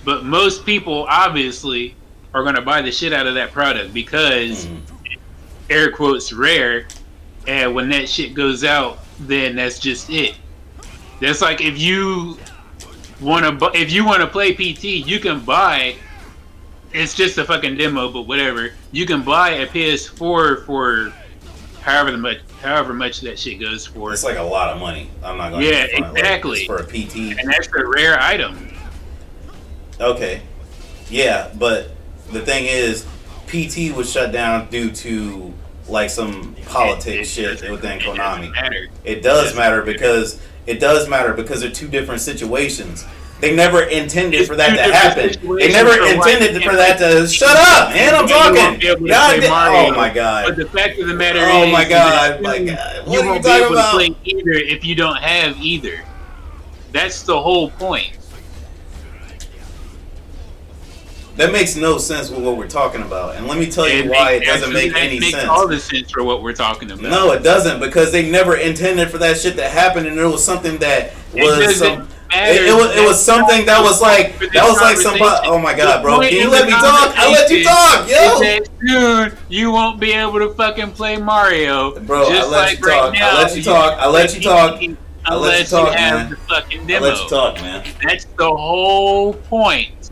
But most people obviously are going to buy the shit out of that product because, air quotes, rare. And when that shit goes out, then that's just it. That's like if you want to play PT, you can buy. It's just a fucking demo, but whatever. You can buy a PS4 for however much that shit goes for. It's like a lot of money. I'm not going. Yeah, exactly. Like, for a PT, and that's a rare item. Okay, yeah, but the thing is, PT was shut down due to like some politics shit within Konami. It does matter because they're two different situations. They never intended for that to happen. They never intended for that to. Shut up, man! I'm talking. Oh my god! But the fact of the matter is, oh my god! What you are you won't be able talking to play either if you don't have either. That's the whole point. That makes no sense with what we're talking about, and let me tell you why it doesn't make any sense. It makes all the sense for what we're talking about. No, it doesn't, because they never intended for that shit to happen, and it was something that was some. matters. It was something that was like somebody. Oh my god, bro! Can you let me talk? I let you talk, yo. Soon you won't be able to fucking play Mario, bro. Just I let like you talk. Now, I let you talk. I let you talk. Unless you have the fucking demo. I let you talk, man. That's the whole point.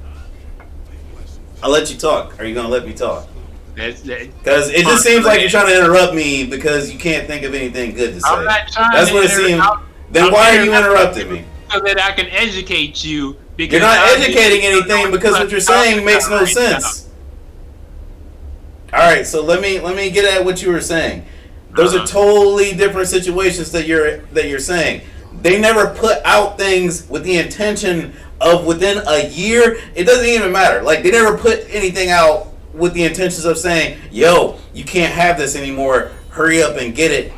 I let you talk. Are you gonna let me talk? Because it just seems like you're trying to interrupt me because you can't think of anything good to say. I'm not trying That's to what it seems. Then why are you interrupting me? So that I can educate you. Because you're not educating anything because what you're saying makes no sense. All right, so let me get at what you were saying. Those are totally different situations that you're saying. They never put out things with the intention of within a year. It doesn't even matter. Like they never put anything out with the intentions of saying, "Yo, you can't have this anymore. Hurry up and get it."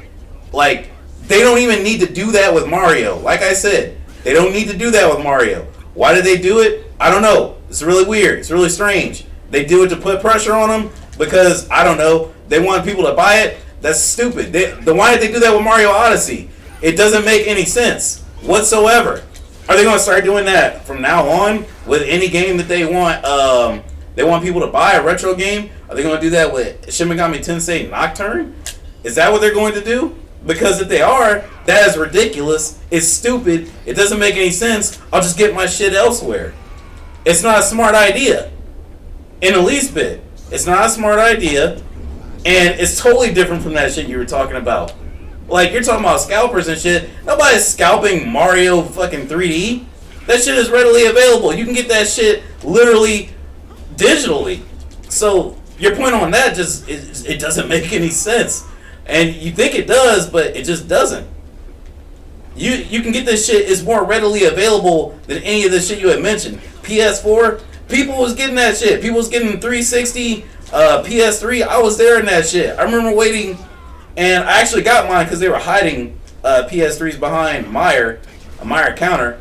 Like they don't even need to do that with Mario. Like I said, they don't need to do that with Mario. Why did they do it? I don't know. It's really weird. It's really strange. They do it to put pressure on them because I don't know. They want people to buy it. That's stupid. Why did they do that with Mario Odyssey? It doesn't make any sense whatsoever. Are they going to start doing that from now on with any game that they want? They want people to buy a retro game. Are they going to do that with Shin Megami Tensei Nocturne? Is that what they're going to do? Because if they are, that is ridiculous. It's stupid. It doesn't make any sense. I'll just get my shit elsewhere. It's not a smart idea. In the least bit. It's not a smart idea. And it's totally different from that shit you were talking about. Like, you're talking about scalpers and shit. Nobody's scalping Mario fucking 3D. That shit is readily available. You can get that shit literally digitally. So, your point on that just, it doesn't make any sense. And you think it does, but it just doesn't. You can get this shit, it's more readily available than any of the shit you had mentioned. PS4, people was getting that shit. People was getting 360, PS3. I was there in that shit. I remember waiting, and I actually got mine because they were hiding PS3s behind a Meyer counter.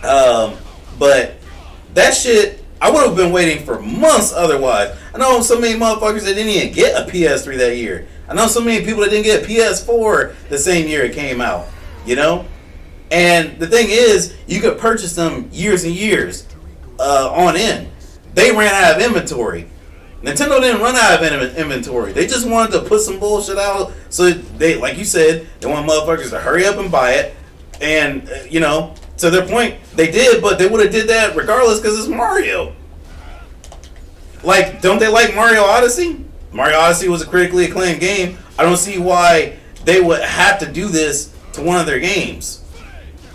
But that shit, I would have been waiting for months otherwise. I know so many motherfuckers that didn't even get a PS3 that year. I know so many people that didn't get a PS4 the same year it came out, you know? And the thing is, you could purchase them years and years on end. They ran out of inventory. Nintendo didn't run out of inventory. They just wanted to put some bullshit out so they, like you said, they want motherfuckers to hurry up and buy it. And, you know, to their point, they did, but they would have did that regardless because it's Mario. Like, don't they like Mario Odyssey? Mario Odyssey was a critically acclaimed game. I don't see why they would have to do this to one of their games.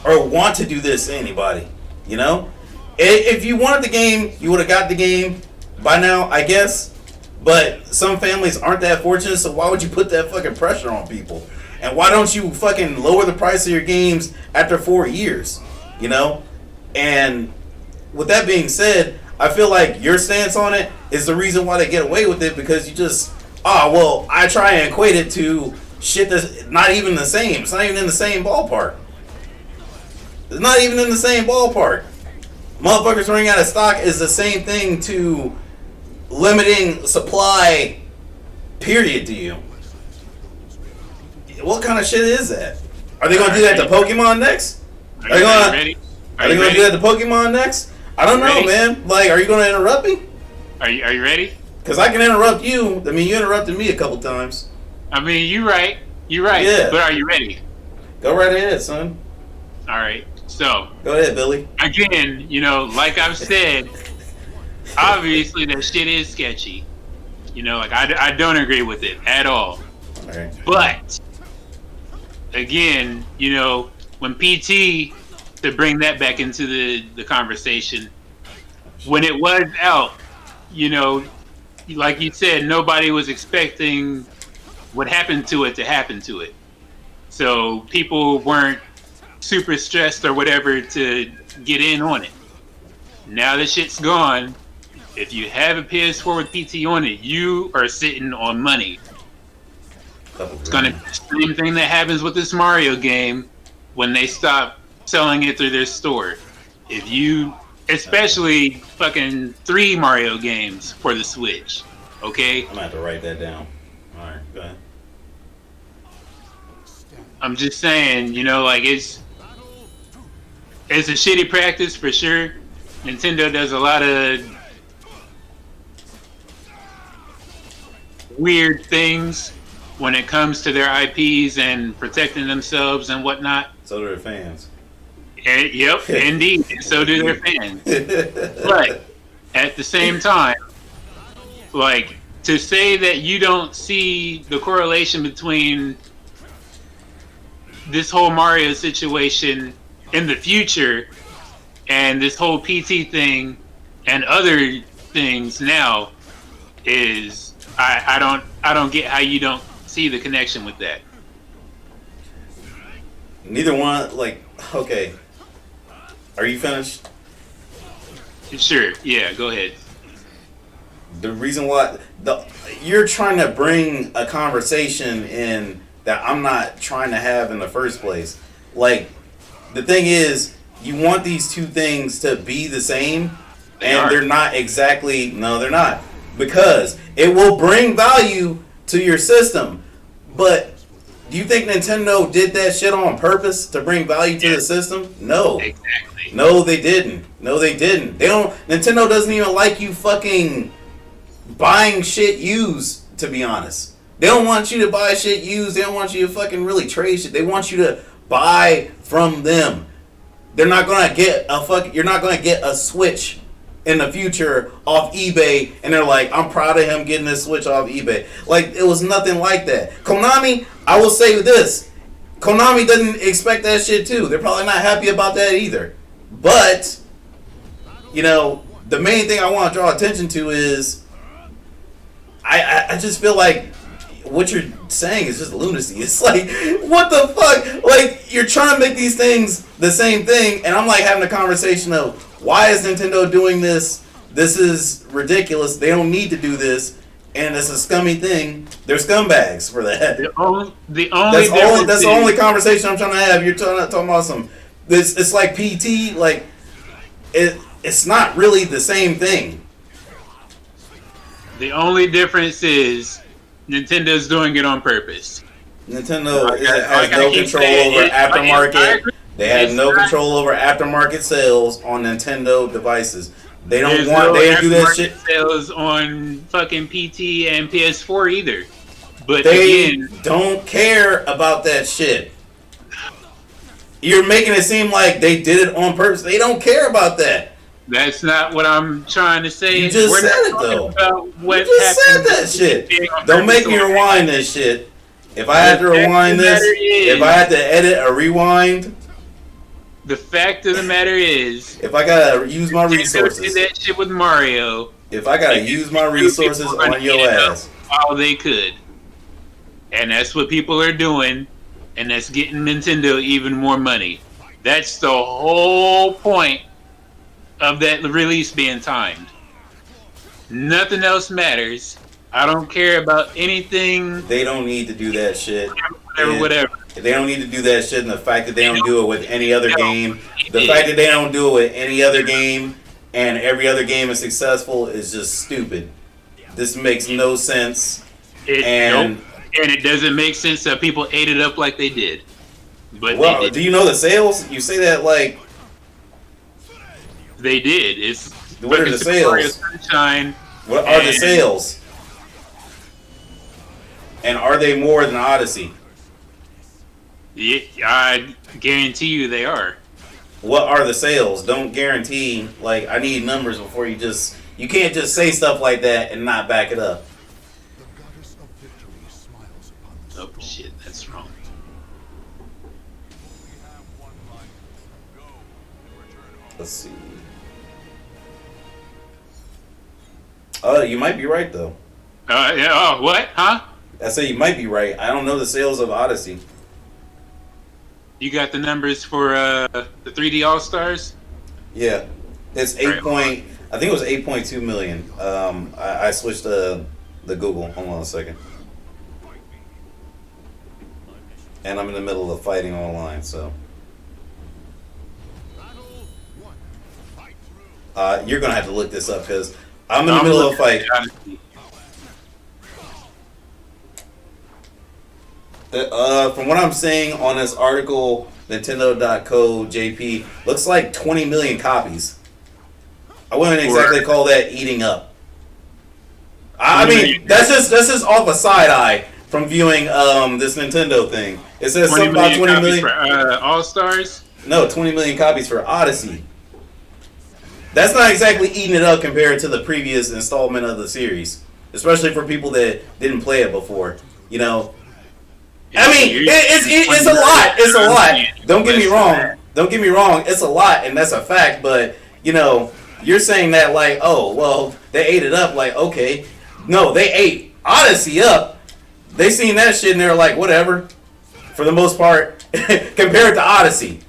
Or want to do this to anybody. You know? If you wanted the game, you would have got the game by now, I guess. But some families aren't that fortunate, so why would you put that fucking pressure on people? And why don't you fucking lower the price of your games after 4 years? You know? And with that being said, I feel like your stance on it is the reason why they get away with it, because you just, I try and equate it to shit that's not even the same. It's not even in the same ballpark. It's not even in the same ballpark. Motherfuckers running out of stock is the same thing to limiting supply, period, to you. What kind of shit is that? Are they going to do that to Pokemon next? Are they going to do that to Pokemon next? I don't know, man. Like, are you going to interrupt me? Are you ready? Because I can interrupt you. I mean, you interrupted me a couple times. I mean, you're right. You're right. Yeah. But are you ready? Go right ahead, son. All right. So. Go ahead, Billy. Again, you know, like I've said, obviously that shit is sketchy. You know, like I don't agree with it at all. All right. But, again, you know, when PT, to bring that back into the conversation, when it was out, you know, like you said, nobody was expecting what happened to it to happen to it. So people weren't super stressed or whatever to get in on it. Now that shit's gone, if you have a PS4 with PT on it, you are sitting on money. It's going to be the same thing that happens with this Mario game when they stop selling it through their store. If you, especially fucking 3 Mario games for the Switch, okay? I'm gonna have to write that down. All right, go ahead. I'm just saying, you know, like it's a shitty practice for sure. Nintendo does a lot of weird things when it comes to their IPs and protecting themselves and whatnot. So do their fans. And, yep, indeed. And so do their fans. But at the same time, like, to say that you don't see the correlation between this whole Mario situation in the future and this whole PT thing and other things now is I don't get how you don't see the connection with that. Neither one, like, okay. Are you finished? Sure, yeah, go ahead. The reason why you're trying to bring a conversation in that I'm not trying to have in the first place. Like, the thing is, you want these two things to be the same, and they're not exactly. No, they're not, because it will bring value to your system. But do you think Nintendo did that shit on purpose to bring value to the system? No. Exactly. No, they didn't. No, they didn't. They don't. Nintendo doesn't even like you fucking buying shit used, to be honest. They don't want you to buy shit used. They don't want you to fucking really trade shit. They want you to buy from them. They're not gonna get you're not gonna get a Switch in the future off eBay and they're like, I'm proud of him getting this Switch off eBay. Like, it was nothing like that. Konami, I will say this. Konami doesn't expect that shit too. They're probably not happy about that either. But, you know, the main thing I want to draw attention to is I just feel like what you're saying is just lunacy. It's like, what the fuck? Like, you're trying to make these things the same thing, and I'm like having a conversation of, why is Nintendo doing this? This is ridiculous. They don't need to do this, and it's a scummy thing. They're scumbags for that. That's the only conversation I'm trying to have. You're talking about some. It's like PT. Like, it's not really the same thing. The only difference is Nintendo's doing it on purpose. Nintendo has no control over aftermarket. They have no control over aftermarket sales on Nintendo devices. They don't want. They do that shit. Sales on fucking PT and PS4 either. But they don't care about that shit. You're making it seem like they did it on purpose. They don't care about that. That's not what I'm trying to say. You just said it though. You just said that shit. Don't make me rewind this shit. If I had to rewind this, if I had to edit or rewind, the fact of the matter is, if I gotta use my resources, did that shit with Mario. If I gotta use my resources on your ass, all they could, and that's what people are doing, and that's getting Nintendo even more money. That's the whole point of that release being timed. Nothing else matters. I don't care about anything. They don't need to do that shit. Whatever. They don't need to do that shit, and the fact that they don't do it with any other game, the fact that they don't do it with any other game, and every other game is successful is just stupid. This makes no sense. And it doesn't make sense that people ate it up like they did. But well, do you know the sales? You say that like they did. It's what are the sales? Sunshine, what are the sales? And are they more than Odyssey? Yeah, I guarantee you they are. What are the sales? Don't guarantee. Like, I need numbers before you just. You can't just say stuff like that and not back it up. Oh shit, that's wrong. Let's see. Oh, you might be right though. Yeah. Oh, what? Huh? I say you might be right. I don't know the sales of Odyssey. You got the numbers for the 3D All Stars? Yeah, it's I think it was 8.2 million. I switched the Google. Hold on a second. And I'm in the middle of fighting online, so. You're gonna have to look this up because I'm in the middle of a fight. From what I'm seeing on this article, Nintendo.co JP, looks like 20 million copies. I wouldn't exactly call that eating up. I mean, that's just off a side eye from viewing this Nintendo thing. It says something about 20 million for All Stars. No, 20 million copies for Odyssey. That's not exactly eating it up compared to the previous installment of the series, especially for people that didn't play it before. You know, I mean, it's a lot. It's a lot. Don't get me wrong. Don't get me wrong. It's a lot, and that's a fact. But you know, you're saying that like, oh, well, they ate it up. Like, okay, no, they ate Odyssey up. They seen that shit and they're like, whatever. For the most part, compared to Odyssey.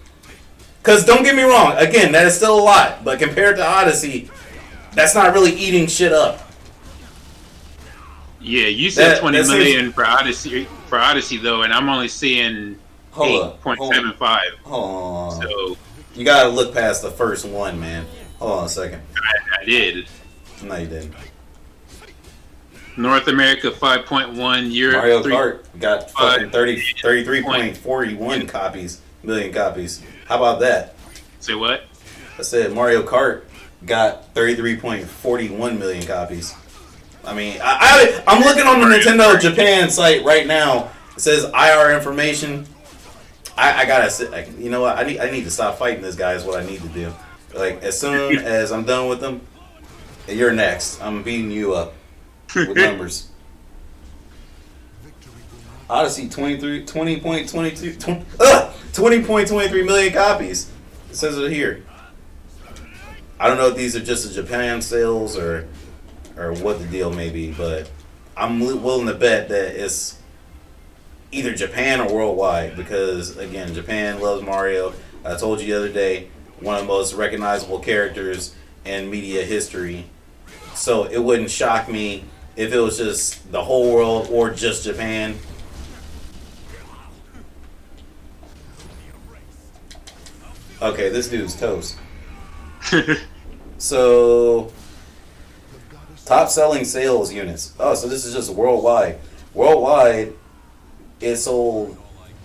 Because don't get me wrong, again, that is still a lot. But compared to Odyssey, that's not really eating shit up. Yeah, you said 20 million for Odyssey though, and I'm only seeing 8.75. Hold on. So you gotta look past the first one, man. Hold on a second. I did. No, you didn't. North America 5.1, Europe Mario Kart got fucking 33.41 million copies. How about that? Say what? I said Mario Kart got 33.41 million copies. I mean, I'm looking on the Nintendo Japan site right now. It says IR information. I gotta sit. You know what? I need to stop fighting this guy. Is what I need to do. Like as soon as I'm done with them, you're next. I'm beating you up with numbers. Odyssey 20.23 million copies. It says it here. I don't know if these are just the Japan sales or what the deal may be, but I'm willing to bet that it's either Japan or worldwide because, again, Japan loves Mario. I told you the other day, one of the most recognizable characters in media history. So it wouldn't shock me if it was just the whole world or just Japan. Okay, this dude's toast. So, top selling sales units. Oh, so this is just worldwide. Worldwide, it sold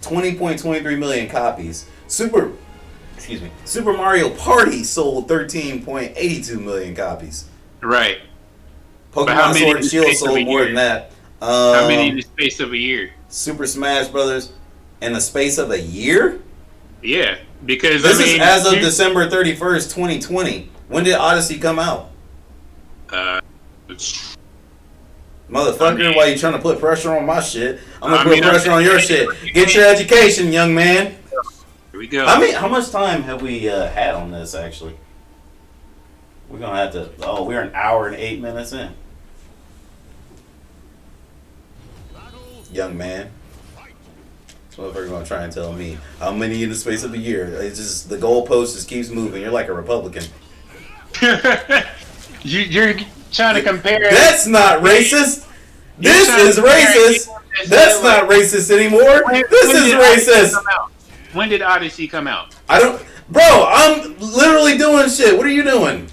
20.23 million copies. Super Mario Party sold 13.82 million copies. Right. Pokemon Sword and Shield sold more than that. How many in the space of a year? Super Smash Brothers in the space of a year? Yeah, because this is as of December 31st, 2020. When did Odyssey come out? Motherfucker, why you trying to put pressure on my shit? I'm gonna put pressure on your shit. Get your education, young man. Here we go. How much time have we had on this, actually? We're gonna have to... Oh, we're an hour and 8 minutes in. Young man. This motherfucker gonna try and tell me how many in the space of a year. It's just... The goalpost just keeps moving. You're like a Republican. You're trying to compare... That's not racist! This is racist! That's not racist anymore! This is racist! When did Odyssey come out? I don't... Bro, I'm literally doing shit. What are you doing?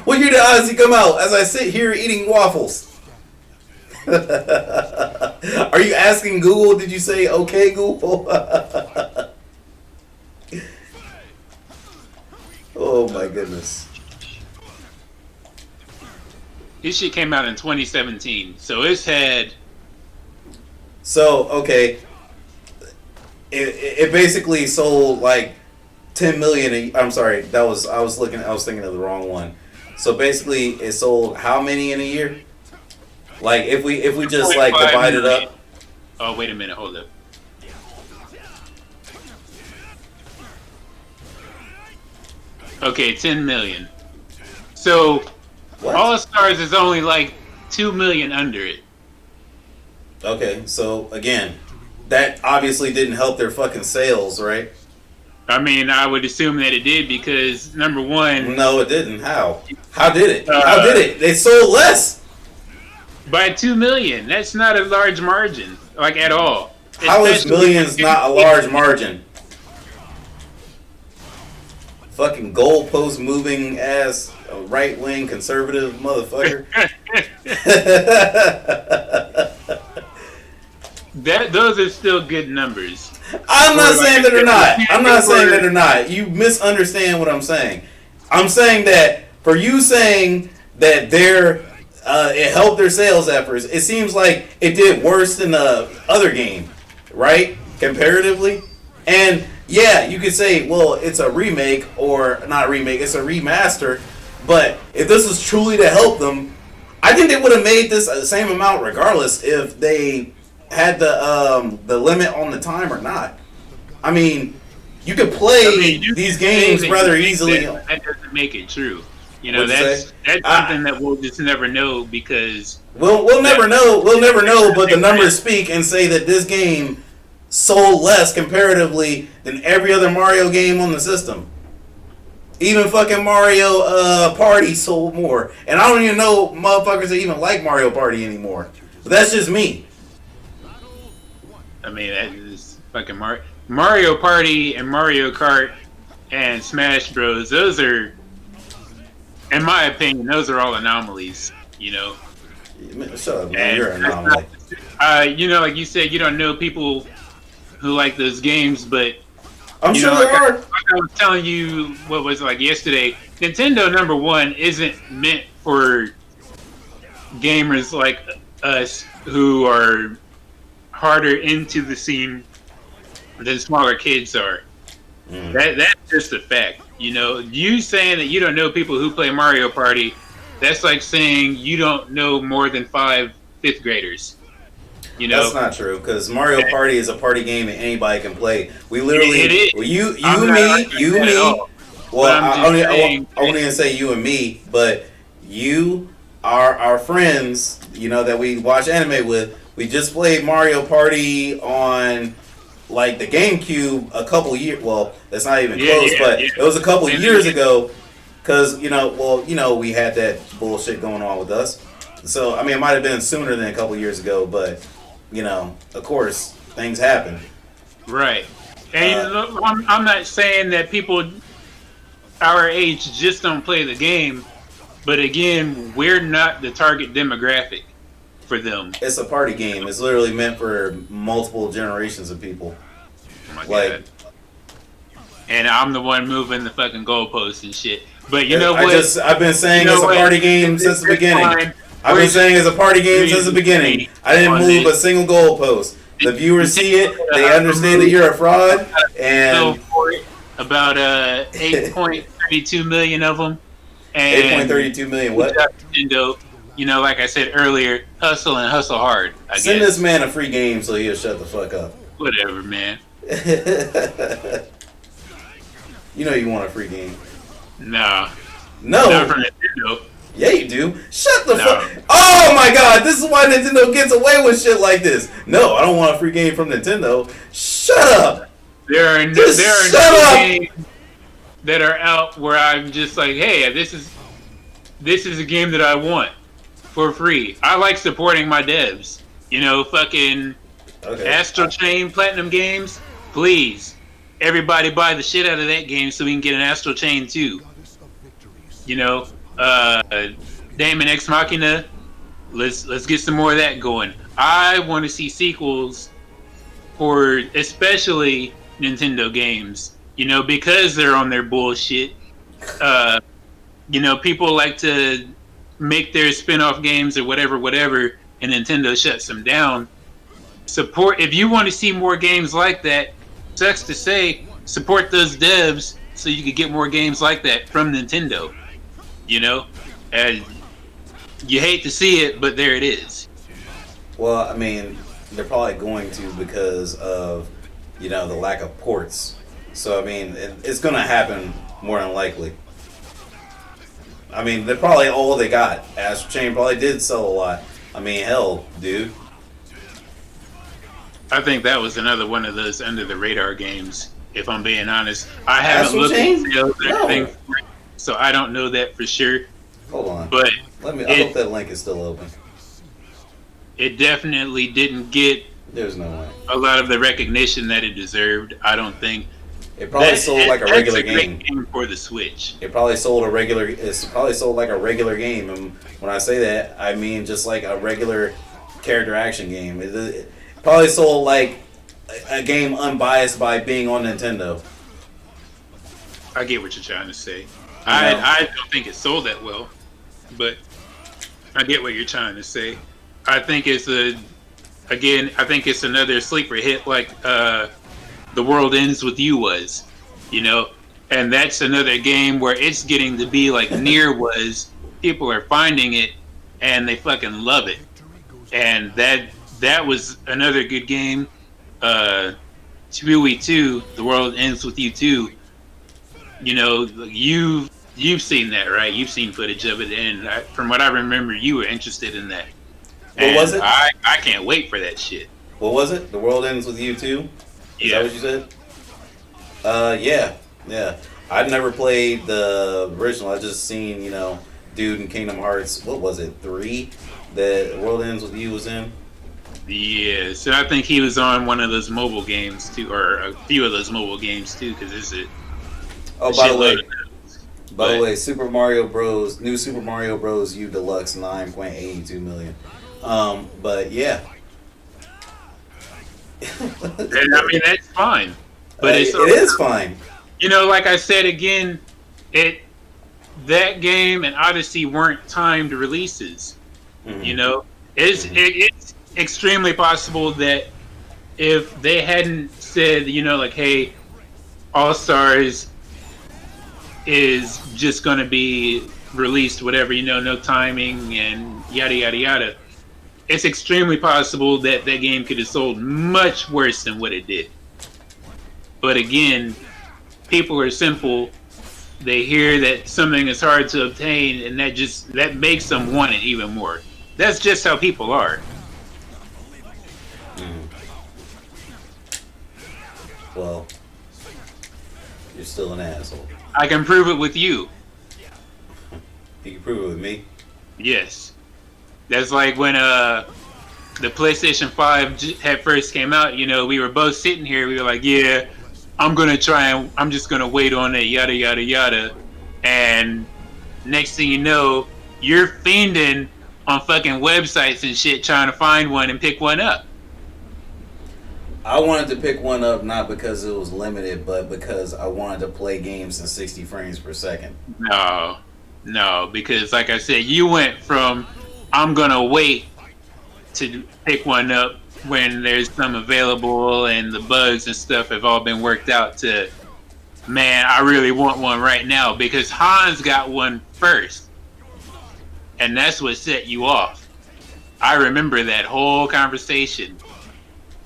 What year did Odyssey come out? As I sit here eating waffles. Are you asking Google? Did you say, okay, Google? Oh my goodness. This shit came out in 2017, so it's had... So, okay. It basically sold like 10 million. I'm sorry, I was thinking of the wrong one. So basically it sold how many in a year? Like if we just like divide it up. Oh, wait a minute, hold up. Okay, 10 million. So What? All Stars is only like 2 million under it. Okay, so again, that obviously didn't help their fucking sales, right? I mean, I would assume that it did because number one... No, it didn't. How? How did it? How did it? They sold less. By 2 million. That's not a large margin, like at all. How is millions not a large margin? Fucking goalpost moving ass a right-wing conservative motherfucker. Those are still good numbers. I'm not saying that they're not. I'm not saying that they're not. You misunderstand what I'm saying. I'm saying that for you saying that it helped their sales efforts, it seems like it did worse than the other game, right? Comparatively. And yeah, you could say, well, it's a remake, or not a remake, it's a remaster. But if this was truly to help them, I think they would have made this the same amount regardless if they had the limit on the time or not. I mean, you could play these games rather easily. That doesn't make it true. You know, that's something that we'll just never know because we'll never know. We'll never know. But the numbers speak and say that this game sold less comparatively than every other Mario game on the system. Even fucking Mario Party sold more, and I don't even know motherfuckers that even like Mario Party anymore. But that's just me. I mean, that is fucking Mario Party and Mario Kart and Smash Bros. Those are, in my opinion, those are all anomalies. You know. Shut up, man. You're an anomaly. You know, like you said, you don't know people who like those games, but I'm sure there are. Like I was telling you, what was it, like yesterday? Nintendo #1 isn't meant for gamers like us who are harder into the scene than smaller kids are. That's just a fact. You know, you saying that you don't know people who play Mario Party, that's like saying you don't know more than 5 fifth graders. You know? That's not true, because Mario Party is a party game that anybody can play. We literally, it is. Well, you and me. Well, I won't even say you and me, but you are our friends. You know that we watch anime with. We just played Mario Party on like the GameCube a couple years. Well, that's not even close, but it was a couple years ago. Because we had that bullshit going on with us. So I mean, it might have been sooner than a couple years ago, but. You know, of course, things happen. Right. And I'm not saying that people our age just don't play the game, but again, we're not the target demographic for them. It's a party game. It's literally meant for multiple generations of people. Oh my God. And I'm the one moving the fucking goalposts and shit. But you know what? I've been saying it's a party game since the beginning. I've been saying it's a party game since the beginning. I didn't move a single goalpost. The viewers see it. They understand that you're a fraud. And about 8.32 million of them. And 8.32 million what? Nintendo, you know, like I said earlier, hustle and hustle hard. Send this man a free game so he'll shut the fuck up. Whatever, man. You know you want a free game. No. Not from Nintendo. Yeah, you do. Shut the fuck. Oh my God! This is why Nintendo gets away with shit like this. No, I don't want a free game from Nintendo. Shut up. There are no games that are out where I'm just like, hey, this is a game that I want for free. I like supporting my devs. You know, fucking Astral Chain Platinum Games. Please, everybody buy the shit out of that game so we can get an Astral Chain 2. You know. Daemon X Machina, let's get some more of that going. I want to see sequels for especially Nintendo games, you know, because they're on their bullshit. You know, people like to make their spin-off games or whatever, and Nintendo shuts them down. Support, if you want to see more games like that, sucks to say, support those devs so you can get more games like that from Nintendo. You know, and you hate to see it, but there it is. Well, I mean, they're probably going to because of, you know, the lack of ports. So, I mean, it's going to happen more than likely. I mean, they're probably all they got. Astral Chain probably did sell a lot. I mean, hell, dude. I think that was another one of those under the radar games, if I'm being honest. I haven't looked at sales or anything for it. So I don't know that for sure. Hold on. But I hope that link is still open. It definitely didn't get There's no way. a lot of the recognition that it deserved, I don't think. It probably sold like a regular game. For the Switch. It's probably sold like a regular game, and when I say that, I mean just like a regular character action game. It probably sold like a game unbiased by being on Nintendo. I get what you're trying to say. I don't think it sold that well, but I get what you're trying to say. I think it's another sleeper hit like The World Ends With You was, you know, and that's another game where it's getting to be like Nier was. People are finding it and they fucking love it, and that was another good game. FFVII 2, The World Ends With You 2. You know, you've seen that, right? You've seen footage of it, and from what I remember, you were interested in that. What was it? I can't wait for that shit. What was it? The World Ends With You too? Is that what you said? Yeah. I've never played the original. I just seen, you know, dude in Kingdom Hearts. What was it? 3 that The World Ends With You was in. Yeah, so I think he was on one of those mobile games too, or a few of those mobile games too, because it's a. Oh, by the way, Super Mario Bros. New Super Mario Bros. U Deluxe 9.82 million. But yeah. And, I mean, that's fine. But it is fine. You know, like I said again, that game and Odyssey weren't timed releases. Mm-hmm. You know, it's extremely possible that if they hadn't said, you know, like, hey, All Stars is just going to be released, whatever, you know, no timing and yada, yada, yada. It's extremely possible that that game could have sold much worse than what it did. But again, people are simple. They hear that something is hard to obtain, and that makes them want it even more. That's just how people are. Well, you're still an asshole. I can prove it with you. You can prove it with me? Yes. That's like when the PlayStation 5 had first came out, you know, we were both sitting here, we were like, yeah, I'm just going to wait on it, yada, yada, yada. And next thing you know, you're fiending on fucking websites and shit trying to find one and pick one up. I wanted to pick one up not because it was limited, but because I wanted to play games in 60 frames per second. No, because like I said, you went from I'm gonna wait to pick one up when there's some available and the bugs and stuff have all been worked out to, man, I really want one right now because Hans got one first. And that's what set you off. I remember that whole conversation.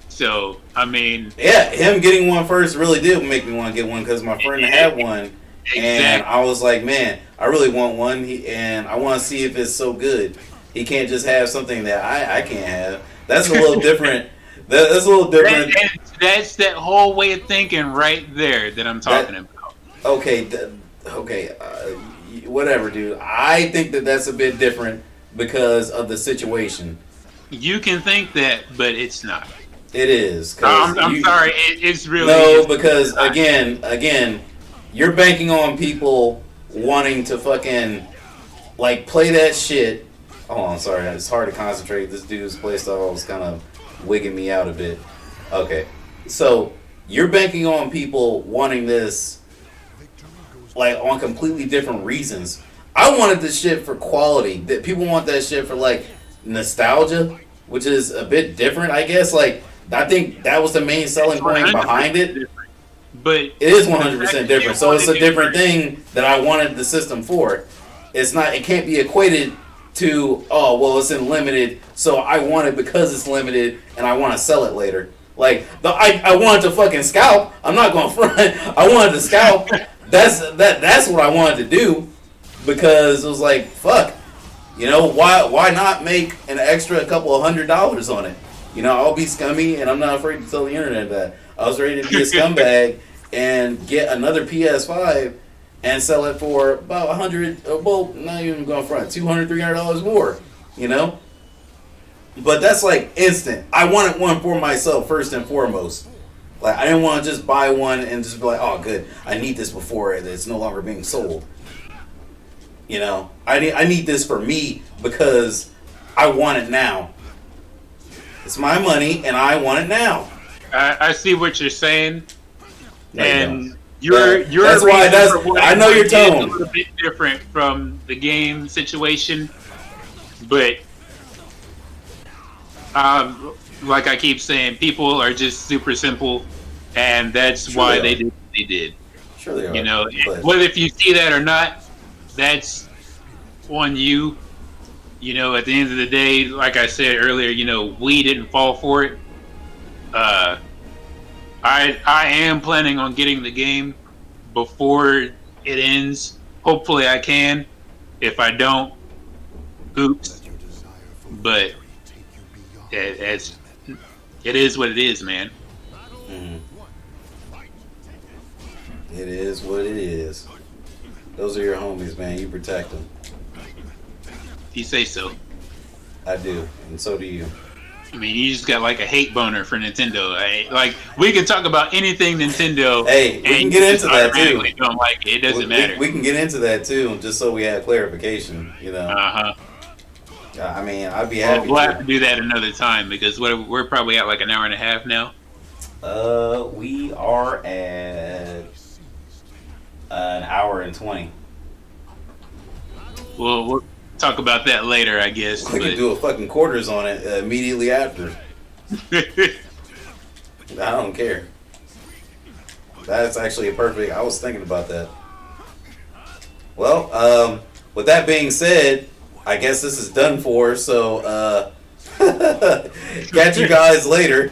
So, I mean... Yeah, him getting one first really did make me want to get one because my friend had one. Exactly. And I was like, man, I really want one, and I want to see if it's so good. He can't just have something that I can't have. That's a little different. That's a little different. That's that whole way of thinking right there that I'm talking about. Okay, whatever, dude. I think that's a bit different because of the situation. You can think that, but it's not. It is. I'm sorry. It's really... No, because, again, you're banking on people wanting to fucking, like, play that shit. Oh, I'm sorry. It's hard to concentrate. This dude's playstyle was kind of wigging me out a bit. Okay. So, you're banking on people wanting this, like, on completely different reasons. I wanted this shit for quality. That people want that shit for, like, nostalgia, which is a bit different, I guess. Like, I think that was the main selling point behind it. But it is 100% different. So it's a different thing that I wanted the system for. It's not. It can't be equated to, oh, well, it's in limited, so I want it because it's limited, and I want to sell it later. Like, I wanted to fucking scalp. I'm not going to front. I wanted to scalp. That's what I wanted to do, because it was like, fuck. You know, why not make an extra couple of $100 on it? You know, I'll be scummy, and I'm not afraid to tell the internet that. I was ready to be a scumbag and get another PS5 and sell it for about $100, well, not even going front, $200, $300 more, you know? But that's like instant. I wanted one for myself first and foremost. Like, I didn't want to just buy one and just be like, oh, good, I need this before it's no longer being sold. You know, I need this for me because I want it now. It's my money and I want it now. I see what you're saying, No, and you your that's why I know your tone. a little bit different from the game situation, but like I keep saying, people are just super simple, and that's Sure why they they did what they did. Sure they are. You know, but whether if you see that or not, that's on you. You know, at the end of the day, like I said earlier, you know, we didn't fall for it. I am planning on getting the game before it ends. Hopefully, I can. If I don't, oops. But it is what it is, man. mhm. It is what it is. Those are your homies, man. You protect them. If you say so. I do, and so do you. I mean, you just got like a hate boner for Nintendo. Like, we can talk about anything Nintendo. Hey, we can get into that too. You don't like it. It doesn't matter. We can get into that too, just so we have clarification. You know. I mean, I'd be happy. We'll have to do that another time because we're probably at like an hour and a half now. We are at an hour and 20. We'll talk about that later, I guess. We can do a fucking quarters on it immediately after. I don't care. That's actually a perfect. I was thinking about that. Well, with that being said, I guess this is done for. So, catch you guys later.